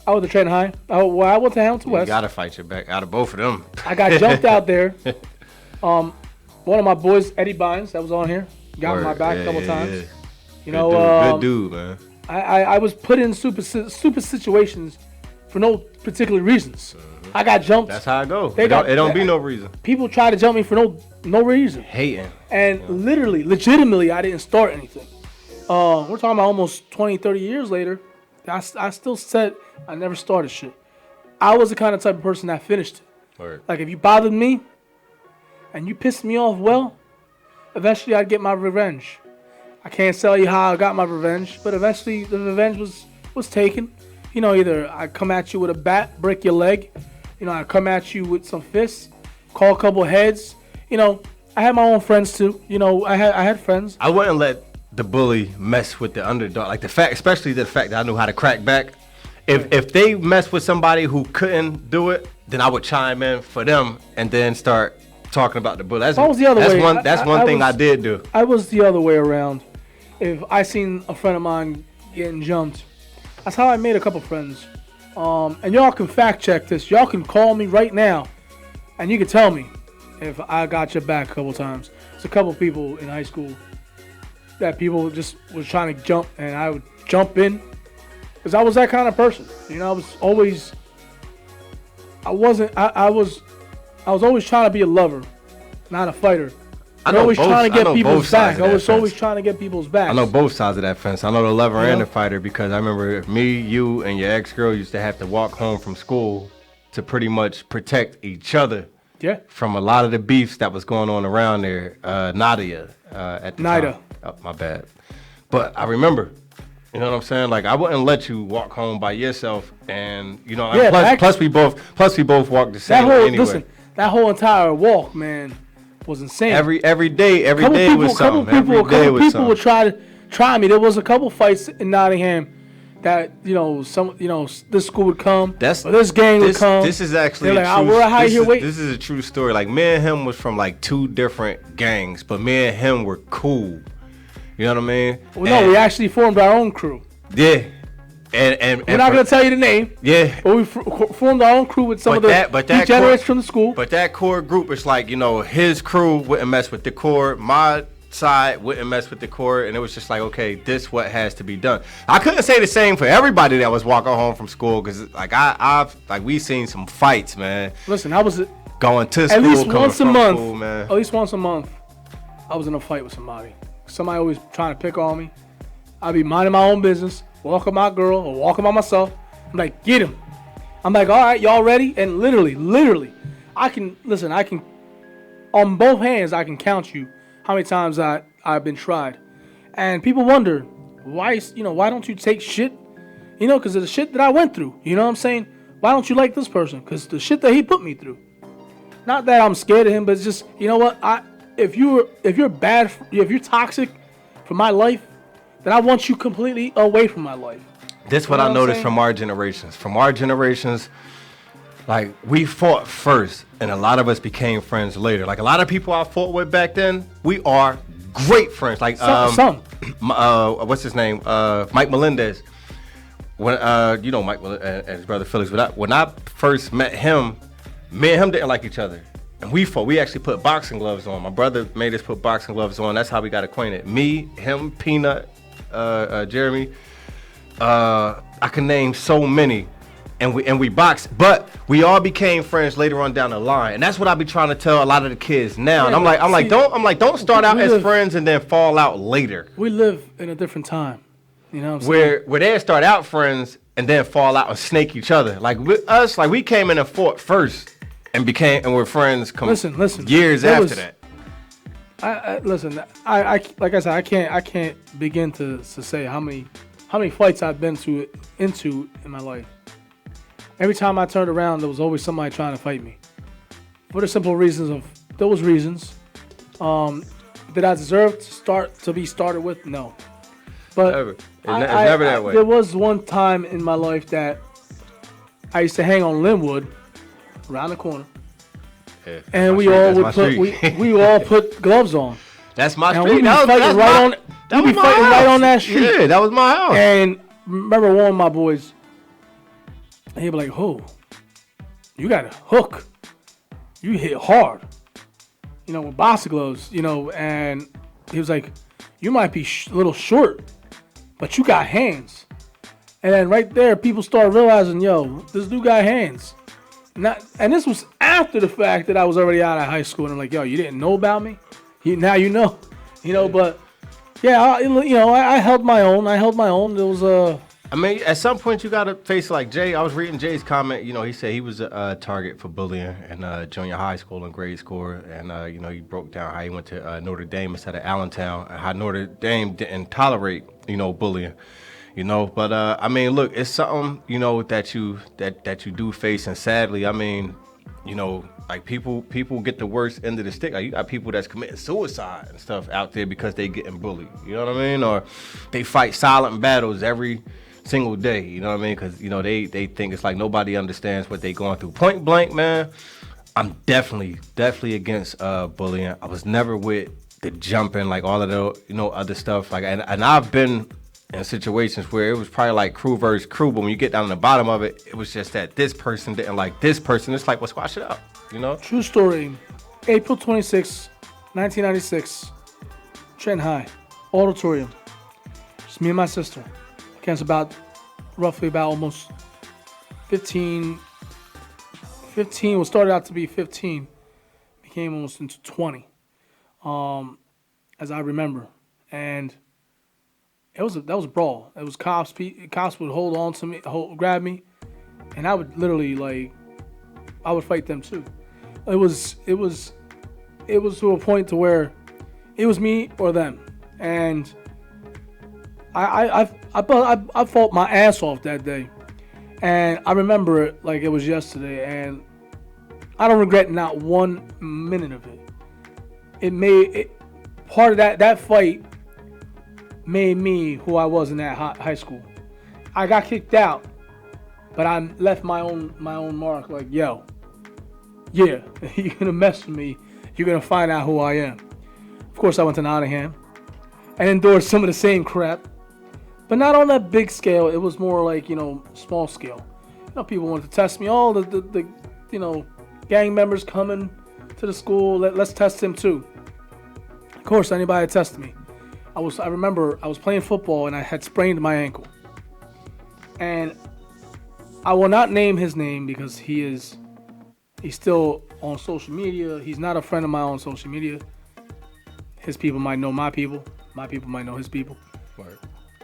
I went to Trenton High. I went to Hamilton West. You gotta fight your back out of both of them. I got jumped out there. One of my boys, Eddie Bynes, that was on here, got my back a couple times. Yeah. You know, good dude, man. I was put in stupid situations for no particular reasons. Mm-hmm. I got jumped. That's how I go. It don't be no reason. People try to jump me for no reason. Hating. And legitimately, I didn't start anything. We're talking about almost 20, 30 years later. I still said I never started shit. I was the kind of type of person that finished it. Word. Like, if you bothered me and you pissed me off, well, eventually I'd get my revenge. I can't tell you how I got my revenge, but eventually the revenge was taken. You know, either I come at you with a bat, break your leg. You know, I come at you with some fists, call a couple heads. You know, I had my own friends too. You know, I had friends. I wouldn't let the bully mess with the underdog. Like especially the fact that I knew how to crack back. If they mess with somebody who couldn't do it, then I would chime in for them and then start talking about the bully. That's one thing I did do. I was the other way around. if I seen a friend of mine getting jumped, that's how I made a couple friends. And y'all can fact check this. Y'all can call me right now, and you can tell me if I got your back a couple times. There's a couple people in high school that people just was trying to jump, and I would jump in because I was that kind of person. I was always. I wasn't. I was always trying to be a lover, not a fighter. I was always trying to get people's back. I was always trying to get people's back. I know both sides of that fence. I know the lover and the fighter because I remember me, you, and your ex-girl used to have to walk home from school to pretty much protect each other. Yeah. From a lot of the beefs that was going on around there. Nadia at the time. Oh, my bad. But I remember, you know what I'm saying? Like I wouldn't let you walk home by yourself, and plus we both walked the same way anyway. Listen, that whole entire walk, man, was insane. Every day was something. Couple people would try me. There was a couple fights in Nottingham that this school would come, this gang would come. This is actually this is a true story. Like me and him was from like two different gangs, but me and him were cool. You know what I mean? Well, no, we actually formed our own crew. Yeah. And we're not gonna tell you the name. Yeah. But we formed our own crew with some of the degenerates from the school. But that core group is like, his crew wouldn't mess with the core. My side wouldn't mess with the core, and it was just like, okay, this what has to be done. I couldn't say the same for everybody that was walking home from school, because like I've we seen some fights, man. Listen, I was going to school, at least once a month. School, man. At least once a month, I was in a fight with somebody. Somebody always trying to pick on me. I'd be minding my own business, walking my girl or walking by myself. I'm like, get him. I'm like, all right, y'all ready? And literally, I can on both hands, I can count you how many times I've been tried. And people wonder, why don't you take shit? Because of the shit that I went through. You know what I'm saying? Why don't you like this person? Because the shit that he put me through. Not that I'm scared of him, but it's just, you know what? If you're toxic for my life, then I want you completely away from my life. This what I noticed from our generations. From our generations, like we fought first, and a lot of us became friends later. Like a lot of people I fought with back then, we are great friends. Like what's his name? Mike Melendez. When Mike and his brother Felix. When I first met him, me and him didn't like each other. And we fought. We actually put boxing gloves on. My brother made us put boxing gloves on. That's how we got acquainted. Me, him, Peanut, Jeremy. I can name so many. And we boxed. But we all became friends later on down the line. And that's what I be trying to tell a lot of the kids now. And I'm like, don't start out as friends and then fall out later. We live in a different time. You know what I'm saying? Where they start out friends and then fall out and snake each other. Like with us, like we came in and fought first. And we're friends. Listen. Years after that. I like I said, I can't begin to say how many fights I've been into in my life. Every time I turned around, there was always somebody trying to fight me. For the simple reasons of those reasons. Did I deserve to be started with? No. But never. It's never that way. There was one time in my life that I used to hang on Linwood. Around the corner, and we all put gloves on. That's my street. We'd be fighting right on that street. Yeah, that was my house. And remember one of my boys, and he'd be like, "Oh, you got a hook. You hit hard. With boxing gloves. And he was like, you might be a little short, but you got hands." And then right there, people started realizing, yo, this dude got hands. And this was after the fact that I was already out of high school, and I'm like, yo, you didn't know about me? Now you know. But yeah, I held my own. There was I mean, at some point you gotta face like Jay. I was reading Jay's comment. He said he was a target for bullying in junior high school and grade school, and he broke down how he went to Notre Dame instead of Allentown, and how Notre Dame didn't tolerate bullying. But I mean, look, it's something that you do face, and sadly, I mean, like people get the worst end of the stick. Like you got people that's committing suicide and stuff out there because they getting bullied. You know what I mean? Or they fight silent battles every single day. You know what I mean? Because they think it's like nobody understands what they going through. Point blank, man. I'm definitely against bullying. I was never with the jumping, like all of the other stuff. Like and I've been in situations where it was probably like crew versus crew, but when you get down to the bottom of it, it was just that this person didn't like this person. It's like, well, squash it up, True story. April 26, 1996, Trent High, auditorium. Just me and my sister. Against roughly almost 15. 15 was started out to be 15, became almost into 20, as I remember, and that was a brawl. It was cops. Cops would hold on to me, grab me, and I would literally I would fight them too. It was to a point to where it was me or them, and I fought my ass off that day, and I remember it like it was yesterday, and I don't regret not 1 minute of it. Part of that fight made me who I was in that high school. I got kicked out, but I left my own mark. Like, yo, yeah, you're gonna mess with me, you're gonna find out who I am. Of course, I went to Nottingham and endured some of the same crap, but not on that big scale. It was more like small scale. People wanted to test me. All the gang members coming to the school. Let's test him too. Of course, anybody tested me. I remember I was playing football and I had sprained my ankle. And I will not name his name because he's still on social media. He's not a friend of mine on social media. His people might know my people. My people might know his people. Word.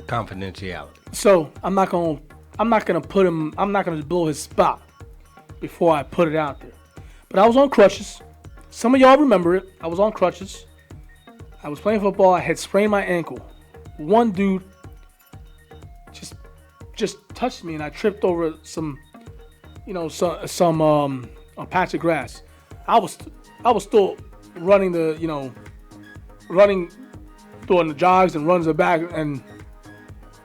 Confidentiality. So I'm not gonna blow his spot before I put it out there. But I was on crutches. Some of y'all remember it. I was on crutches. I was playing football. I had sprained my ankle. One dude just touched me, and I tripped over some a patch of grass. I was still running running, doing the jogs and runs the back, and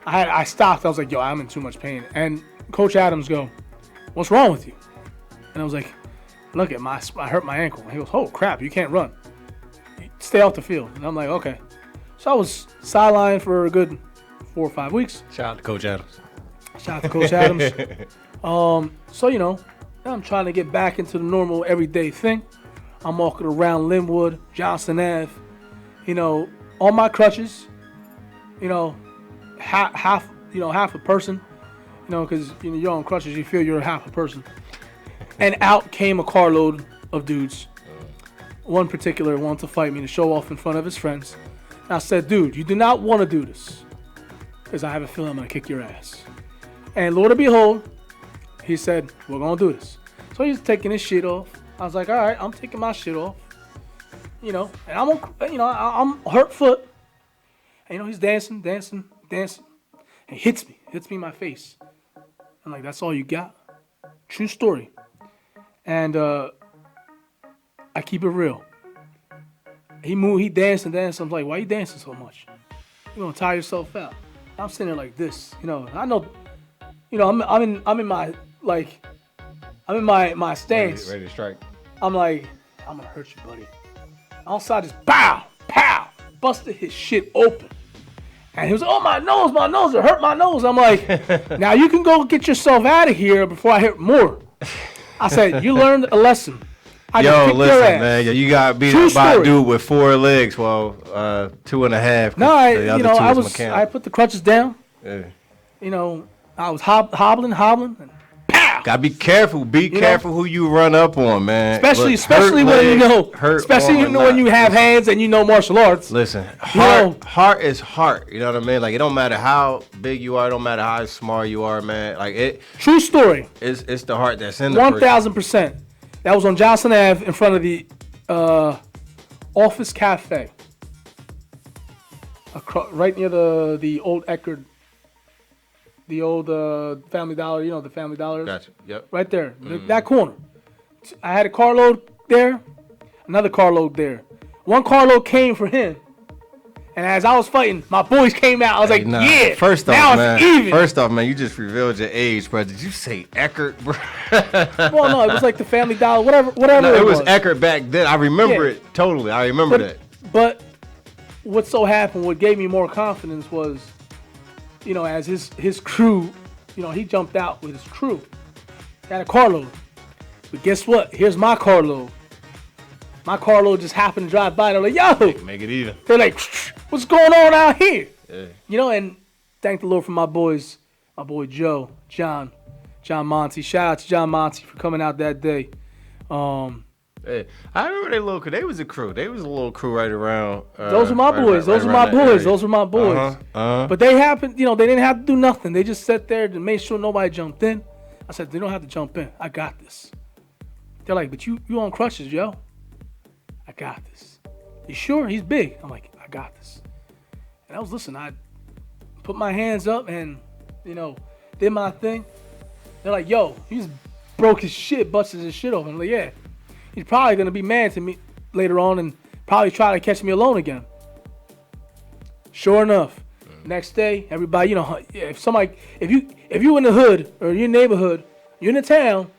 I stopped. I was like, yo, I'm in too much pain. And Coach Adams go, what's wrong with you? And I was like, look I hurt my ankle. And he goes, oh crap, you can't run. Stay off the field. And I'm like, okay. So I was sidelined for a good 4 or 5 weeks. Shout out to Coach Adams. So I'm trying to get back into the normal everyday thing. I'm walking around Linwood, Johnson Ave, on my crutches, half a person, because you're on crutches, you feel you're half a person. And out came a carload of dudes. One particular wanted to fight me to show off in front of his friends. And I said, dude, you do not want to do this, because I have a feeling I'm going to kick your ass. And Lord and behold, he said, we're going to do this. So he's taking his shit off. I was like, all right, I'm taking my shit off. And I'm hurt foot. And he's dancing. And he hits me in my face. I'm like, that's all you got? True story. And I keep it real. He danced and danced. I'm like, why you dancing so much? You're gonna tire yourself out. I'm sitting there like this, I know, I'm in my stance. Ready to strike. I'm like, I'm gonna hurt you, buddy. Outside, just pow, pow, busted his shit open. And he was like, oh, my nose, it hurt my nose. I'm like, now you can go get yourself out of here before I hit more. I said, you learned a lesson. Yo, listen, man, you got beat up by a dude with 4 legs. Well, 2.5. No, I put the crutches down. Yeah. I was hobbling, and pow. Gotta be careful. Be careful who you run up on, man. Especially when when you have hands and martial arts. Listen, heart is heart. You know what I mean? Like, it don't matter how big you are. It don't matter how smart you are, man. Like, it. True story. It's the heart that's in the 1,000%. That was on Johnson Ave in front of the Office Cafe. Right near the old Eckerd. The old Family Dollar, the Family Dollar. Gotcha. Yep. Right there, that corner. I had a carload there, another carload there. One carload came for him, and as I was fighting, my boys came out. I was like, yeah. First off, man, you just revealed your age, bro. Did you say Eckerd, bro? Well, no, it was like the Family Dollar, whatever. No, it was Eckerd back then. I remember it totally. I remember that. But what so happened, what gave me more confidence was, you know, as his crew, you know, he jumped out with his crew. Got a carload. But guess what? Here's my carload. My carload just happened to drive by. They're like, yo. Make it even. They're like, what's going on out here? Yeah. You know, and thank the Lord for my boys, my boy Joe, John Monty. Shout out to John Monty for coming out that day. Hey, I remember they little crew. They was a crew. They was a little crew right around. Those are my boys. Those are my boys. Those are my boys. But they happened, you know, they didn't have to do nothing. They just sat there to make sure nobody jumped in. I said, they don't have to jump in. I got this. They're like, but you on crutches, yo. I got this. You sure? He's big. I'm like, I got this. And I put my hands up and, you know, did my thing. They're like, yo, he just broke his shit, busted his shit open. I'm like, yeah. He's probably going to be mad to me later on and probably try to catch me alone again. Sure enough, next day, everybody, you know, if you in the hood or your neighborhood, you're in the town,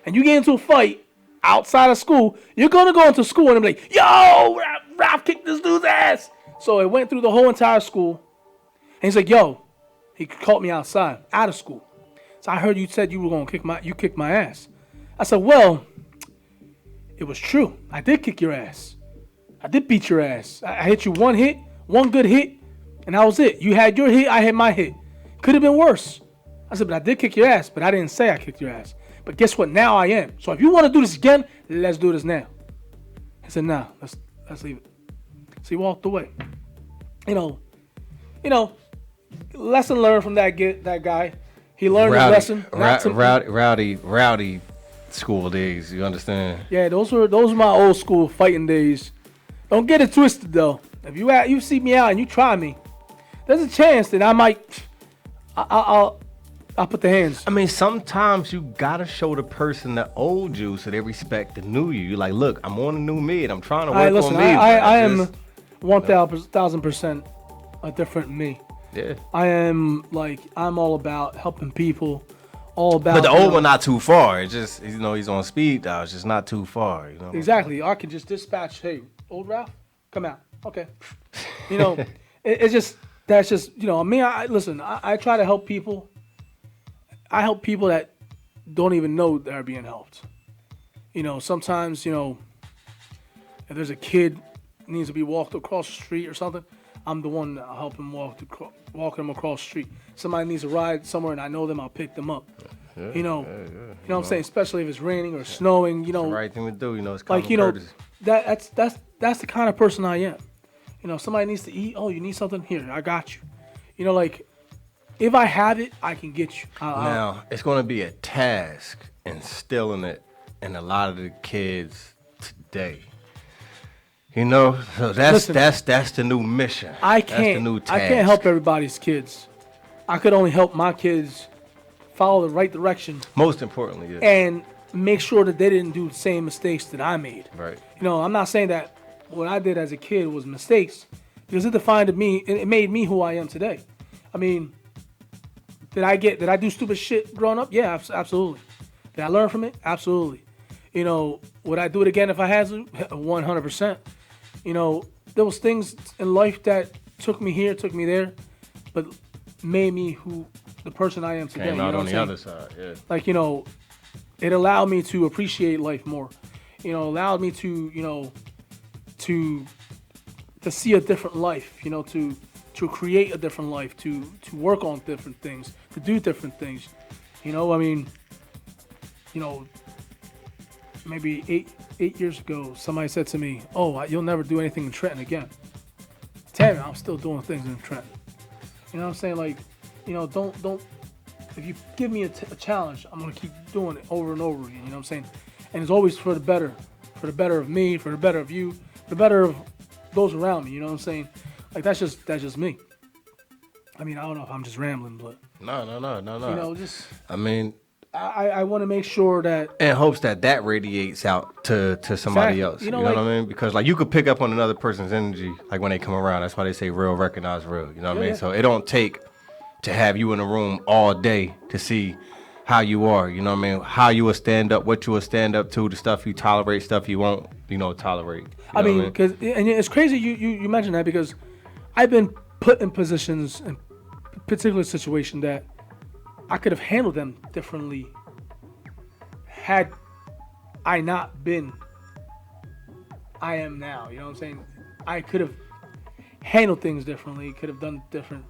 and you get into a fight outside of school, you're going to go into school and be like, yo, Ralph kicked this dude's ass. So it went through the whole entire school. And he's like, yo, he caught me outside, out of school. So I heard you said you were going to kick my ass. I said, well, it was true. I did kick your ass. I did beat your ass. I hit you one good hit, and that was it. You had your hit, I had my hit. Could have been worse. I said, but I did kick your ass, but I didn't say I kicked your ass. But guess what? Now I am. So if you want to do this again, let's do this now. He said, nah, let's leave it. So he walked away. You know, lesson learned from that guy. He learned his lesson. Rowdy school days. You understand? Yeah, those were my old school fighting days. Don't get it twisted though. If you see me out and you try me, there's a chance that I might. I'll put the hands. I mean, sometimes you gotta show the person that old you so they respect the new you. You're like, look, I'm on a new me and I'm trying to work on me. I am 1,000% a different me. Yeah. I'm all about helping people. All about. But the old one not too far. It's just, you know, he's on speed dial. It's just not too far. You know. Exactly. I can just dispatch. Hey, old Ralph, come out. Okay. You know, that's just you know. Me, I try to help people. I help people that don't even know they're being helped. You know, sometimes, you know, if there's a kid needs to be walked across the street or something, I'm the one that help him walking them across the street. Somebody needs a ride somewhere and I know them, I'll pick them up. Yeah, you know what I'm saying? Especially if it's raining or snowing, you know. It's the right thing to do, you know, it's common like, you know, courtesy. That's the kind of person I am. You know, somebody needs to eat. Oh, you need something? Here, I got you. You know, like, if I have it, I can get you. Now, it's going to be a task instilling it in a lot of the kids today. You know, so that's the new mission. That's the new task. I can't help everybody's kids. I could only help my kids follow the right direction. Most importantly, yeah. And make sure that they didn't do the same mistakes that I made. Right. You know, I'm not saying that what I did as a kid was mistakes, because it defined me, and it made me who I am today. I mean, did I do stupid shit growing up? Yeah, absolutely. Did I learn from it? Absolutely. You know, would I do it again if I had to? 100%. You know, there was things in life that took me here, took me there, but made me the person I am today. Came out on the other side, yeah. Like, you know, it allowed me to appreciate life more. You know, allowed me to, you know, to see a different life, you know, to create a different life, to work on different things, to do different things. You know, I mean, you know, maybe eight years ago, somebody said to me, "Oh, you'll never do anything in Trenton again." Damn it, I'm still doing things in Trenton. You know what I'm saying? Like, you know, don't. If you give me a challenge, I'm gonna keep doing it over and over again. You know what I'm saying? And it's always for the better of me, for the better of you, for the better of those around me. You know what I'm saying? Like, that's just me. I mean, I don't know if I'm just rambling, but no. You know, just. I mean, I want to make sure that in hopes that radiates out to somebody else. You know what I mean? Because like you could pick up on another person's energy, like when they come around. That's why they say real recognize real. You know what I mean? So it don't take to have you in a room all day to see how you are. You know what I mean? How you will stand up, what you will stand up to, the stuff you tolerate, stuff you won't, tolerate. I mean, because and it's crazy you mentioned that because I've been put in positions in particular situation that I could have handled them differently had I not been I am now. You know what I'm saying? I could have handled things differently, could have done different,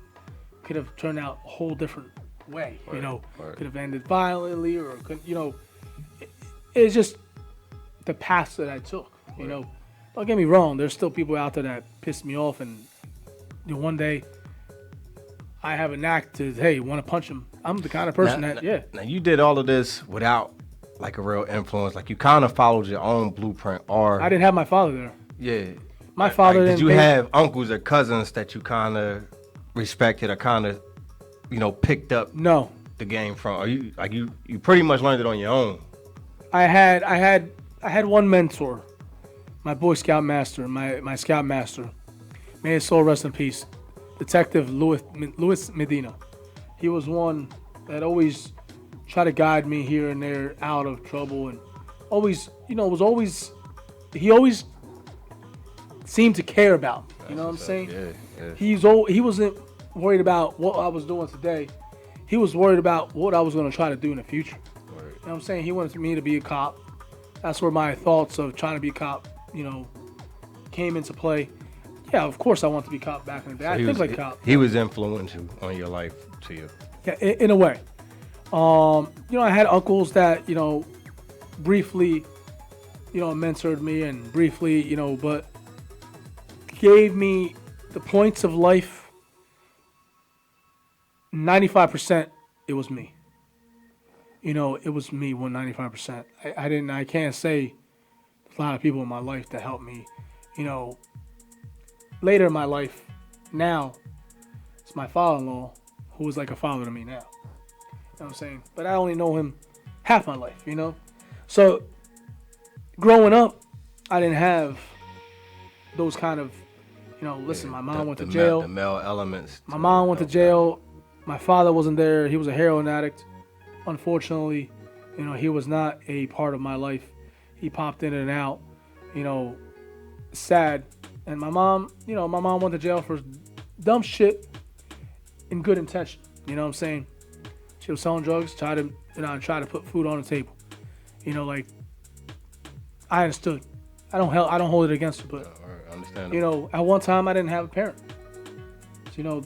could have turned out a whole different way. Right. Could have ended violently or could it's just the path that I took. Don't get me wrong. There's still people out there that piss me off, and one day I have a knack to want to punch him. I'm the kind of person Now you did all of this without like a real influence. Like you kind of followed your own blueprint, or I didn't have my father there. Yeah. My father did didn't. You have uncles or cousins that you kind of respected or kind of, picked up No. the game from? Or you pretty much learned it on your own? I had one mentor, my Boy Scout master, my Scout master. May his soul rest in peace. Detective Luis Medina. He was one that always tried to guide me here and there out of trouble, and always, he always seemed to care about me. You know what I'm saying? Yeah. He wasn't worried about what I was doing today. He was worried about what I was going to try to do in the future. Right. You know what I'm saying? He wanted me to be a cop. That's where my thoughts of trying to be a cop, came into play. Yeah, of course I want to be a cop back in the day. So I think like cop. He was influential on your life to you. Yeah, in a way. I had uncles that, briefly, mentored me and briefly, but gave me the points of life. 95% it was me. It was me 95%. I can't say a lot of people in my life that helped me, later in my life. Now it's my father-in-law who is like a father to me now. You know what I'm saying? But I only know him half my life, So growing up, I didn't have those kind of, listen, my mom went to jail. The male elements. My mom went to jail. My father wasn't there. He was a heroin addict. Unfortunately, he was not a part of my life. He popped in and out, sad. And my mom went to jail for dumb shit in good intention. You know what I'm saying? She was selling drugs, try to put food on the table. I understood. I don't hold it against her, but understandable. At one time I didn't have a parent. So,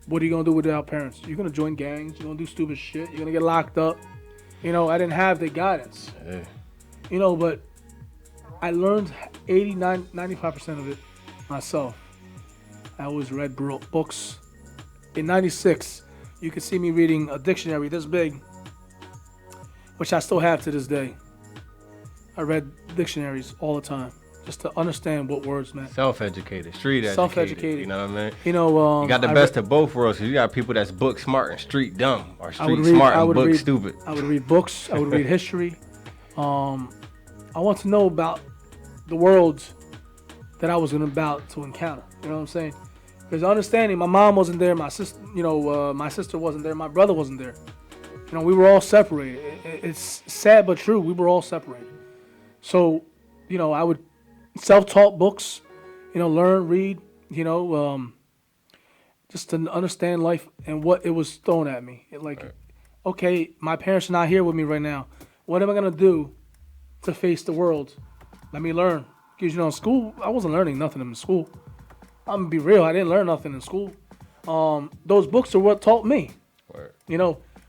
what are you gonna do without parents? You're gonna join gangs. You're gonna do stupid shit. You're gonna get locked up. I didn't have the guidance. Yeah. But I learned 95% of it myself. I always read books. In '96, you could see me reading a dictionary this big, which I still have to this day. I read dictionaries all the time just to understand what words meant. Self-educated, street educated. Self-educated. You know what I mean? You got the best of both worlds. You got people that's book smart and street dumb, or street smart and book stupid. I would read books. I would read history. I want to know about the worlds that I was about to encounter. You know what I'm saying? Because understanding, my mom wasn't there. My sister, my sister wasn't there. My brother wasn't there. We were all separated. It's sad but true. We were all separated. So, I would self-taught books, learn, read, just to understand life and what it was thrown at me. Okay, my parents are not here with me right now. What am I going to do to face the world? Let me learn. Because, in school, I wasn't learning nothing in school. I'm going to be real. I didn't learn nothing in school. Those books are what taught me. Right.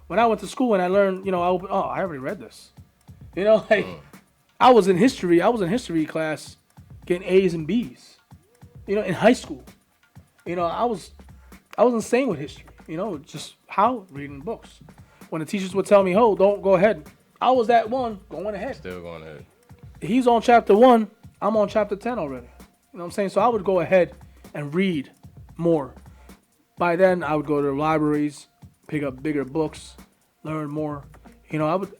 When I went to school and I learned, I already read this. I was in history class getting A's and B's, in high school. I was insane with history, just how reading books. When the teachers would tell me, oh, don't go ahead. I was that one going ahead. Still going ahead. He's on chapter 1. I'm on chapter 10 already. You know what I'm saying? So I would go ahead and read more. By then, I would go to the libraries, pick up bigger books, learn more. I would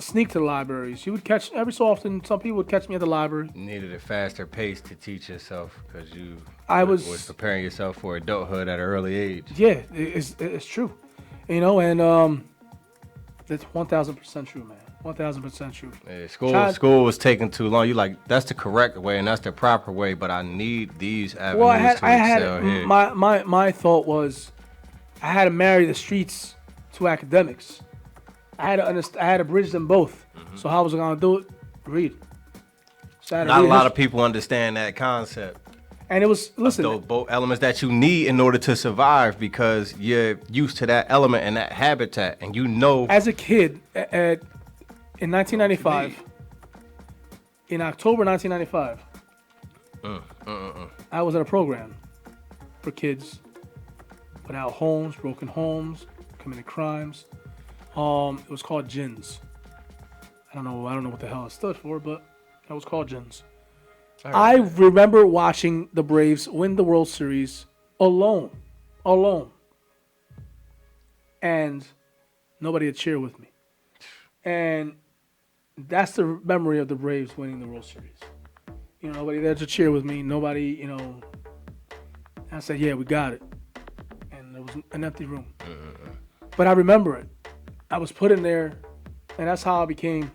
sneak to the libraries. You would catch, every so often, some people would catch me at the library. You needed a faster pace to teach yourself because you was preparing yourself for adulthood at an early age. Yeah, it's true. And That's 1,000% true, man. 1,000% true. Yeah, school was taking too long. You like that's the correct way and that's the proper way, but I need these avenues Well, to excel here. my thought was, I had to marry the streets to academics. I had to I had to bridge them both. Mm-hmm. So how was I gonna do it? Read. So Not a lot of people understand that concept. And it was Those both elements that you need in order to survive because you're used to that element and that habitat, and you know. As a kid, in 1995, in October 1995, I was at a program for kids without homes, broken homes, committing crimes. It was called GINS. I don't know what the hell it stood for, but it was called GINS. I remember watching the Braves win the World Series alone. And nobody had cheer with me. And that's the memory of the Braves winning the World Series. You know, nobody there to cheer with me. Nobody, you know. I said, yeah, we got it. And there was an empty room. But I remember it. I was put in there, and that's how I became,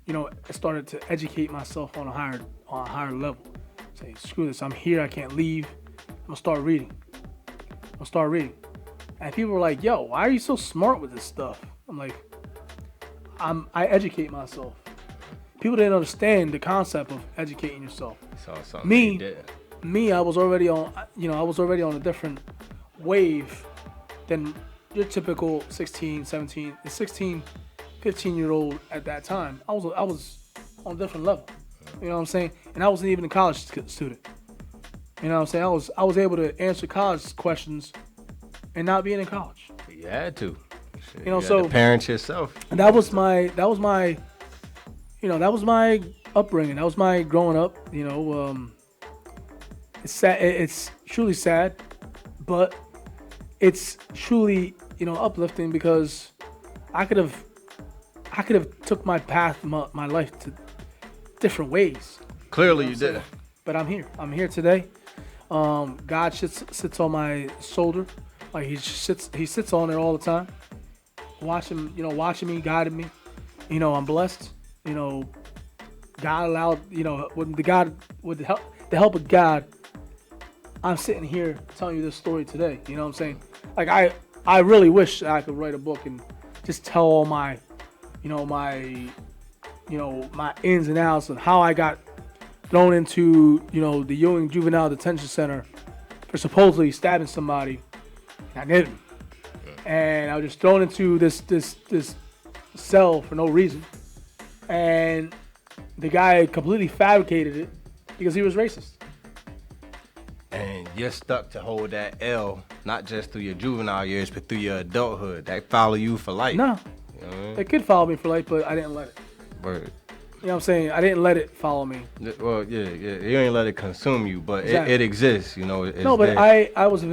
you know, I started to educate myself on a higher level. Say, screw this, I'm here, I can't leave. I'm gonna start reading. And people were like, yo, why are you so smart with this stuff? I'm like, I educate myself. People didn't understand the concept of educating yourself. Me, I was already on a different wave than your typical 16, 17, 16, 15-year-old at that time. I was on a different level. You know what I'm saying? And I wasn't even a college student. You know what I'm saying? I was able to answer college questions and not being in college. You had to. Shit, you know, so parents yourself. And that was my upbringing. That was my growing up. You know, it's sad. It's truly sad, but it's truly, you know, uplifting because I could have took my path, my life to different ways. Clearly, you did. But I'm here. I'm here today. God sits on my shoulder, like he sits on it all the time, watching me, guiding me. You know, I'm blessed. You know, God allowed. You know, with the help of God, I'm sitting here telling you this story today. You know what I'm saying? Like I really wish I could write a book and just tell all my ins and outs of how I got thrown into, you know, the Ewing Juvenile Detention Center for supposedly stabbing somebody. And I didn't. And I was just thrown into this cell for no reason. And the guy completely fabricated it because he was racist. And you're stuck to hold that L, not just through your juvenile years, but through your adulthood. That follow you for life. No. You know what I mean? It could follow me for life, but I didn't let it. Word. You know what I'm saying? I didn't let it follow me. Well, yeah. You ain't let it consume you, but exactly. it exists, you know. It's no, but there. I was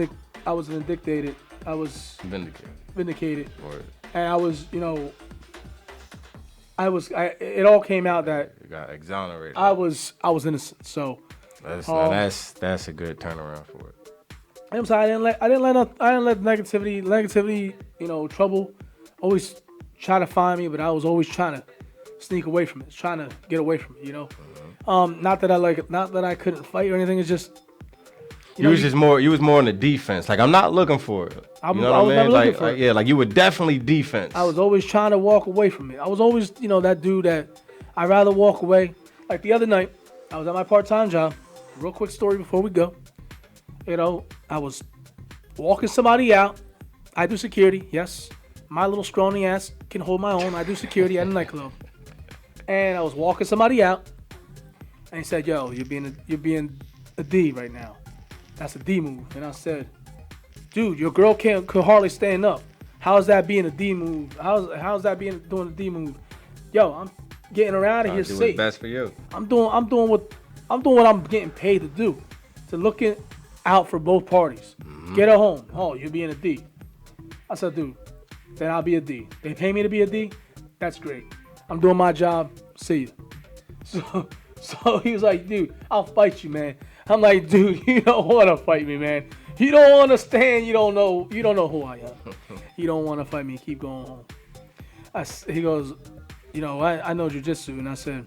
vindicated. I was vindicated. Word. And I was, you know, it all came out that you got exonerated. I was innocent. So that's a good turnaround for it. I'm sorry, I didn't let negativity, you know, trouble always try to find me, but I was always trying to sneak away from it, trying to get away from it, you know. Not that I couldn't fight or anything. It's just you was more on the defense. Like, I'm not looking for it. You know what I mean? Like you were definitely defense. I was always trying to walk away from it. I was always, you know, that dude that I'd rather walk away. Like the other night, I was at my part-time job. Real quick story before we go. You know, I was walking somebody out. I do security, yes. My little scrawny ass can hold my own. I do security at a nightclub. And I was walking somebody out, and he said, "Yo, you're being a D right now. That's a D move." And I said, "Dude, your girl could hardly stand up. How's that being a D move? How's that being doing a D move? Yo, I'm getting her out of here safe. What's best for you. I'm doing what I'm getting paid to do, to looking out for both parties. Mm-hmm. Get her home. Oh, you're being a D." I said, "Dude, then I'll be a D. They pay me to be a D. That's great. I'm doing my job. See you." So he was like, "Dude, I'll fight you, man." I'm like, "Dude, you don't want to fight me, man. You don't understand. You don't know who I am. You don't want to fight me. Keep going home." He goes, I know jujitsu, and I said,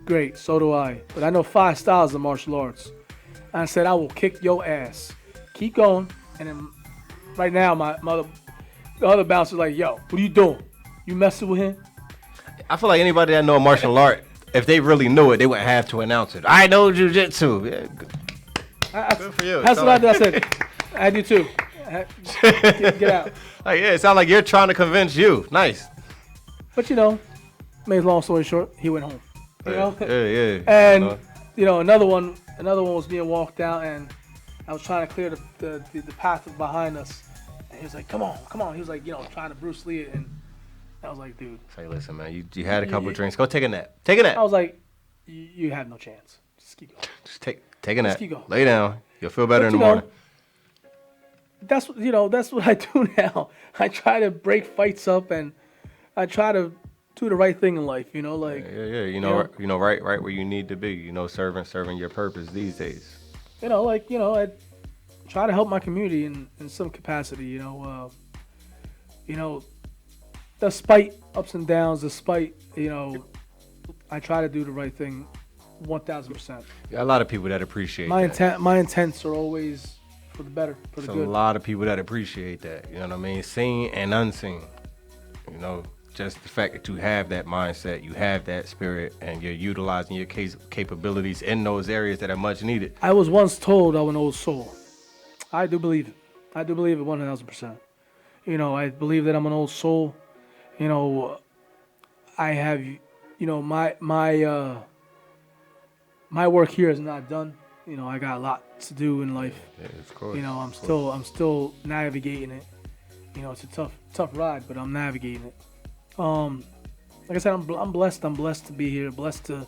great, so do I, but I know 5 styles of martial arts. And I said, I will kick your ass. Keep going. And then right now, the other bouncer's like, yo, what are you doing? You messing with him? I feel like anybody that know martial art, if they really knew it, they wouldn't have to announce it. I know jujitsu. Yeah, good for you. That's what I did. I said, I do too. Get out. Like, yeah, it sounds like you're trying to convince you. Nice. But made long story short, he went home. Yeah. And another one was being walked out, and I was trying to clear the path behind us. And he was like, come on. He was like, trying to Bruce Lee it, and I was like, dude. Say, listen, man, you had a couple of drinks. Go take a nap. Take a nap. I was like, you have no chance. Just keep going. Just take a nap. Just keep going. Lay down. You'll feel better in the morning. That's what I do now. I try to break fights up, and I try to do the right thing in life. Yeah. Right where you need to be. Serving your purpose these days. I try to help my community in some capacity. Despite ups and downs, I try to do the right thing 1,000%. Yeah, a lot of people that appreciate my intents are always for the better, for the good. A lot of people that appreciate that. You know what I mean? Seen and unseen. Just the fact that you have that mindset, you have that spirit, and you're utilizing your capabilities in those areas that are much needed. I was once told I'm an old soul. I do believe it. I do believe it 1,000%. I believe that I'm an old soul. I have, my work here is not done. I got a lot to do in life. Yeah, of course. I'm still navigating it. It's a tough ride, but I'm navigating it. Like I said, I'm blessed. I'm blessed to be here. Blessed to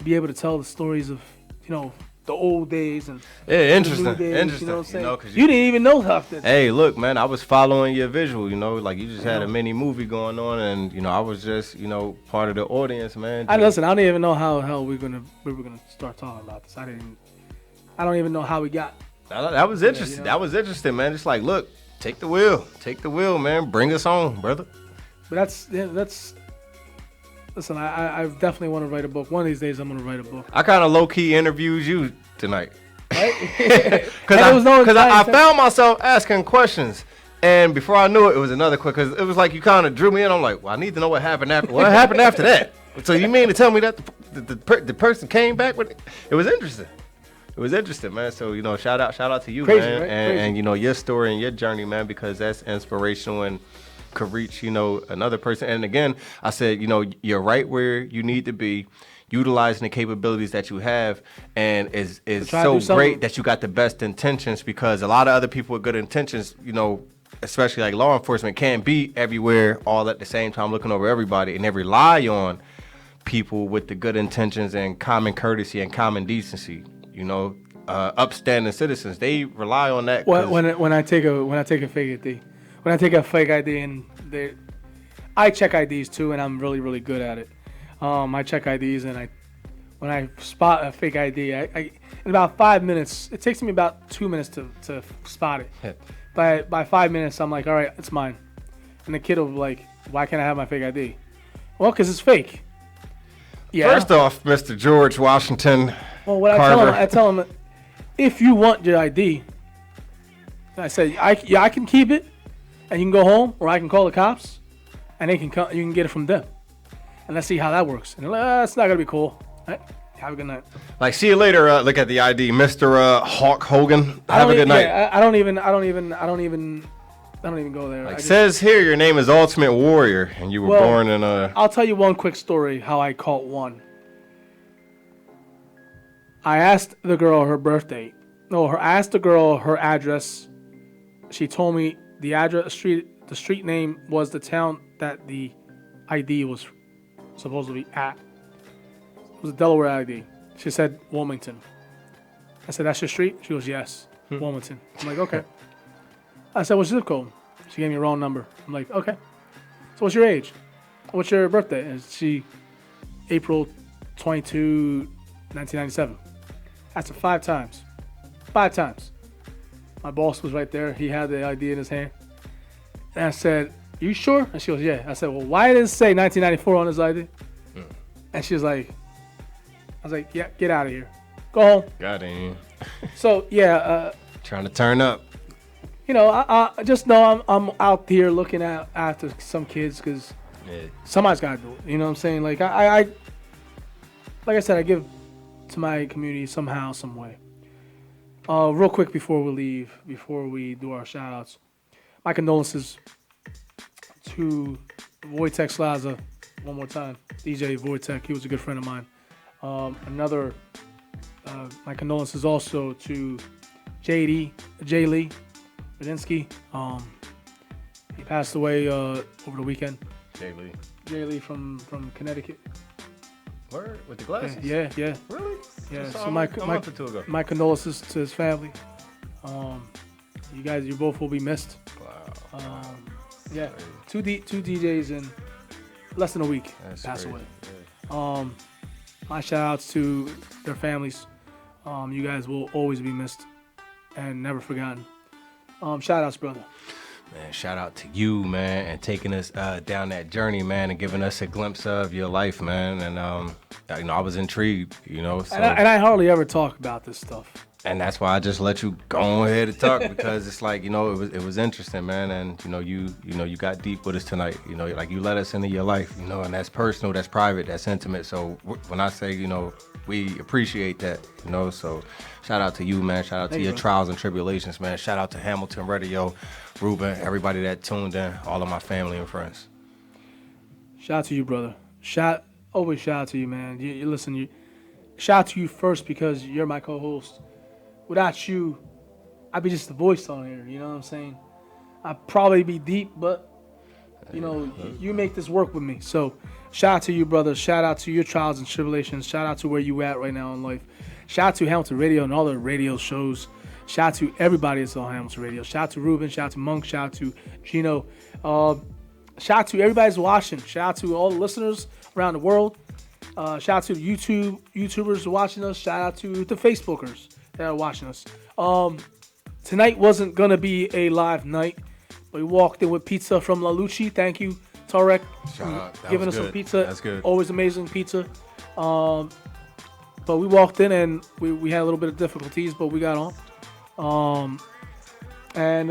be able to tell the stories of the old days and interesting. The new days, Interesting. You know what I'm saying? You didn't even know half that. Hey, look, man, I was following your visual. Like you just had a mini movie going on, and I was just part of the audience, man. Listen, I don't even know how the hell we were gonna start talking about this. I don't even know how we got. That was interesting. That was interesting, man. Just like, look, take the wheel, man. Bring us on, brother. But that's. Listen, I definitely want to write a book. One of these days, I'm going to write a book. I kind of low-key interviewed you tonight. Right? Because I found myself asking questions. And before I knew it, it was another question. Because it was like you kind of drew me in. I'm like, well, I need to know what happened after. What happened after that? So you mean to tell me that the person came back with it? It was interesting. It was interesting, man. So, shout out to you, Crazy, man. Right? And your story and your journey, man, because that's inspirational and could reach, another person. And again, I said, you're right where you need to be, utilizing the capabilities that you have, and is so great that you got the best intentions, because a lot of other people with good intentions, especially like law enforcement, can't be everywhere all at the same time looking over everybody, and they rely on people with the good intentions and common courtesy and common decency, upstanding citizens. They rely on that. When I take a fake ID. When I take a fake ID, and I check IDs too, and I'm really, really good at it. I check IDs, and when I spot a fake ID, in about 5 minutes, it takes me about 2 minutes to spot it. By 5 minutes, I'm like, all right, it's mine. And the kid will be like, why can't I have my fake ID? Well, because it's fake. Yeah. First off, Mr. George Washington. Well, what I tell him, if you want your ID, I say, I can keep it. And you can go home, or I can call the cops, and they can come. You can get it from them, and let's see how that works. And they're like, it's not gonna be cool. All right, have a good night. Like, see you later. Look at the ID, Mr. Hawk Hogan. Have a good night. Yeah, I don't even go there. Like, says here, your name is Ultimate Warrior, and you were born in a. I'll tell you one quick story how I caught one. I asked the girl her birthday. I asked the girl her address. She told me the address, the street name was the town that the ID was supposed to be at. It was a Delaware ID. She said Wilmington. I said, that's your street? She goes, yes, Wilmington. I'm like, okay. I said, what's your zip code? She gave me a wrong number. I'm like, okay. So what's your age? What's your birthday? And she, April 22, 1997. Asked her 5 times. 5 times. My boss was right there. He had the ID in his hand. And I said, you sure? And she goes, yeah. I said, well, why did it say 1994 on his ID? And she was like, I was like, yeah, get out of here. Go home. Got him. So, yeah. Trying to turn up. You know, I just know I'm out here looking after some kids because somebody's got to do it. You know what I'm saying? Like, like I said, I give to my community somehow, some way. Real quick before we leave, before we do our shout-outs, my condolences to Wojtek Slaza one more time. DJ Wojtek, he was a good friend of mine. My condolences also to Jay Lee Radinsky. He passed away over the weekend. Jay Lee from Connecticut. Word? With the glasses? Yeah. Really? Yeah. Just So a month or two ago. my condolences to his family. You both will be missed. Wow. Yeah. Two DJs in less than a week passed away. Yeah. My shout outs to their families. You guys will always be missed and never forgotten. Shout outs, brother. Man, shout out to you, man, and taking us down that journey, man, and giving us a glimpse of your life, man. And I was intrigued, So, and I hardly ever talk about this stuff. And that's why I just let you go ahead and talk because it's like, it was interesting, man. And you got deep with us tonight. Like you let us into your life, and that's personal, that's private, that's intimate. So when I say, we appreciate that, So shout out to you, man. Shout out to your trials and tribulations, man. Shout out to Hamilton Radio, Ruben, everybody that tuned in, all of my family and friends. Shout out to you, brother. Always shout out to you, man. You listen. Shout out to you first because you're my co-host. Without you, I'd be just the voice on here. You know what I'm saying? I'd probably be deep, but you make this work with me. So shout out to you, brother. Shout out to your trials and tribulations. Shout out to where you at right now in life. Shout out to Hamilton Radio and all the radio shows. Shout out to everybody that's on Hamilton Radio. Shout out to Ruben. Shout out to Monk. Shout out to Gino. Shout out to everybody that's watching. Shout out to all the listeners around the world. Shout out to the YouTubers watching us. Shout out to the Facebookers that are watching us. Tonight wasn't going to be a live night. We walked in with pizza from La Luci. Thank you, Tarek, giving us some pizza. That's good. Always amazing pizza. But we walked in and we had a little bit of difficulties, but we got on. And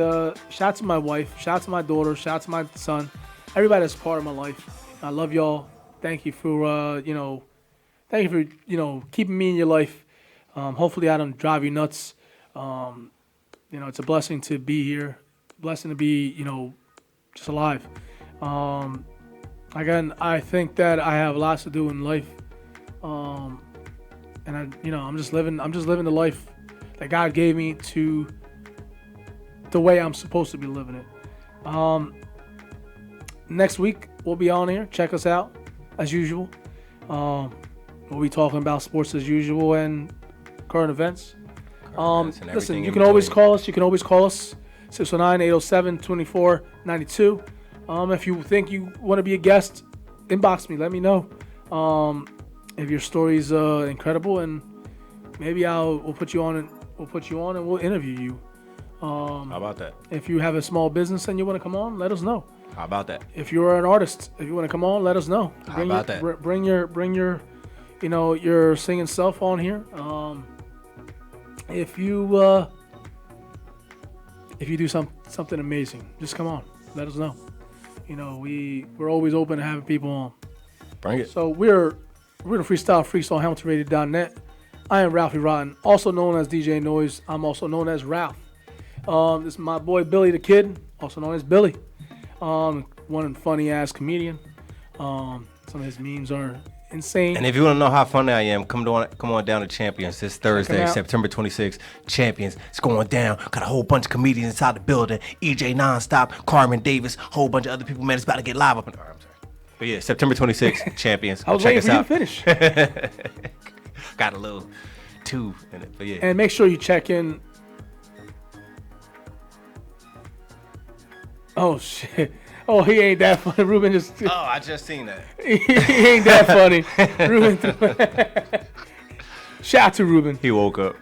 shout out to my wife, shout out to my daughter, shout out to my son, everybody that's part of my life. I love y'all. Thank you for keeping me in your life. Hopefully I don't drive you nuts. It's a blessing to be here. Blessing to be, just alive. Again, I think that I have lots to do in life. And I'm just living the life that God gave me to the way I'm supposed to be living it. Next week we'll be on here. Check us out as usual. We'll be talking about sports as usual and current events. Listen, you can always call us. 619-807-2492. If you think you want to be a guest, inbox me. Let me know. If your story's incredible, and maybe we'll put you on and we'll interview you. How about that? If you have a small business and you want to come on, let us know. How about that? If you're an artist, if you want to come on, let us know. How about that? Bring your your singing self on here. If you do something amazing, just come on. Let us know. We're always open to having people on. Bring it. So we're the FREESTYLE Freaks on HamiltonRadio.net. I am Ralphie Rotten, also known as DJ Noise. I'm also known as Ralph. This is my boy Billy the Kid, also known as Billy. One funny ass comedian. Some of his memes are insane. And if you want to know how funny I am, come on down to Champions this Thursday, September 26th. Champions, it's going down. Got a whole bunch of comedians inside the building. EJ Nonstop, Carmen Davis, whole bunch of other people. Man, it's about to get live up in. I'm sorry. But yeah, September 26th, Champions. I was waiting for you to finish. Got a little two in it, but yeah. And make sure you check in. Oh shit. Oh, he ain't that funny. Ruben just. Oh, I just seen that. He ain't that funny. Ruben. Shout out to Ruben. He woke up.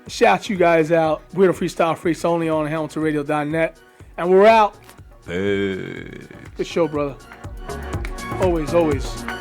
Shout you guys out. We're the FREESTYLE Freaks only on HamiltonRadio.net. And we're out. Peace. Good show, brother. Always, always.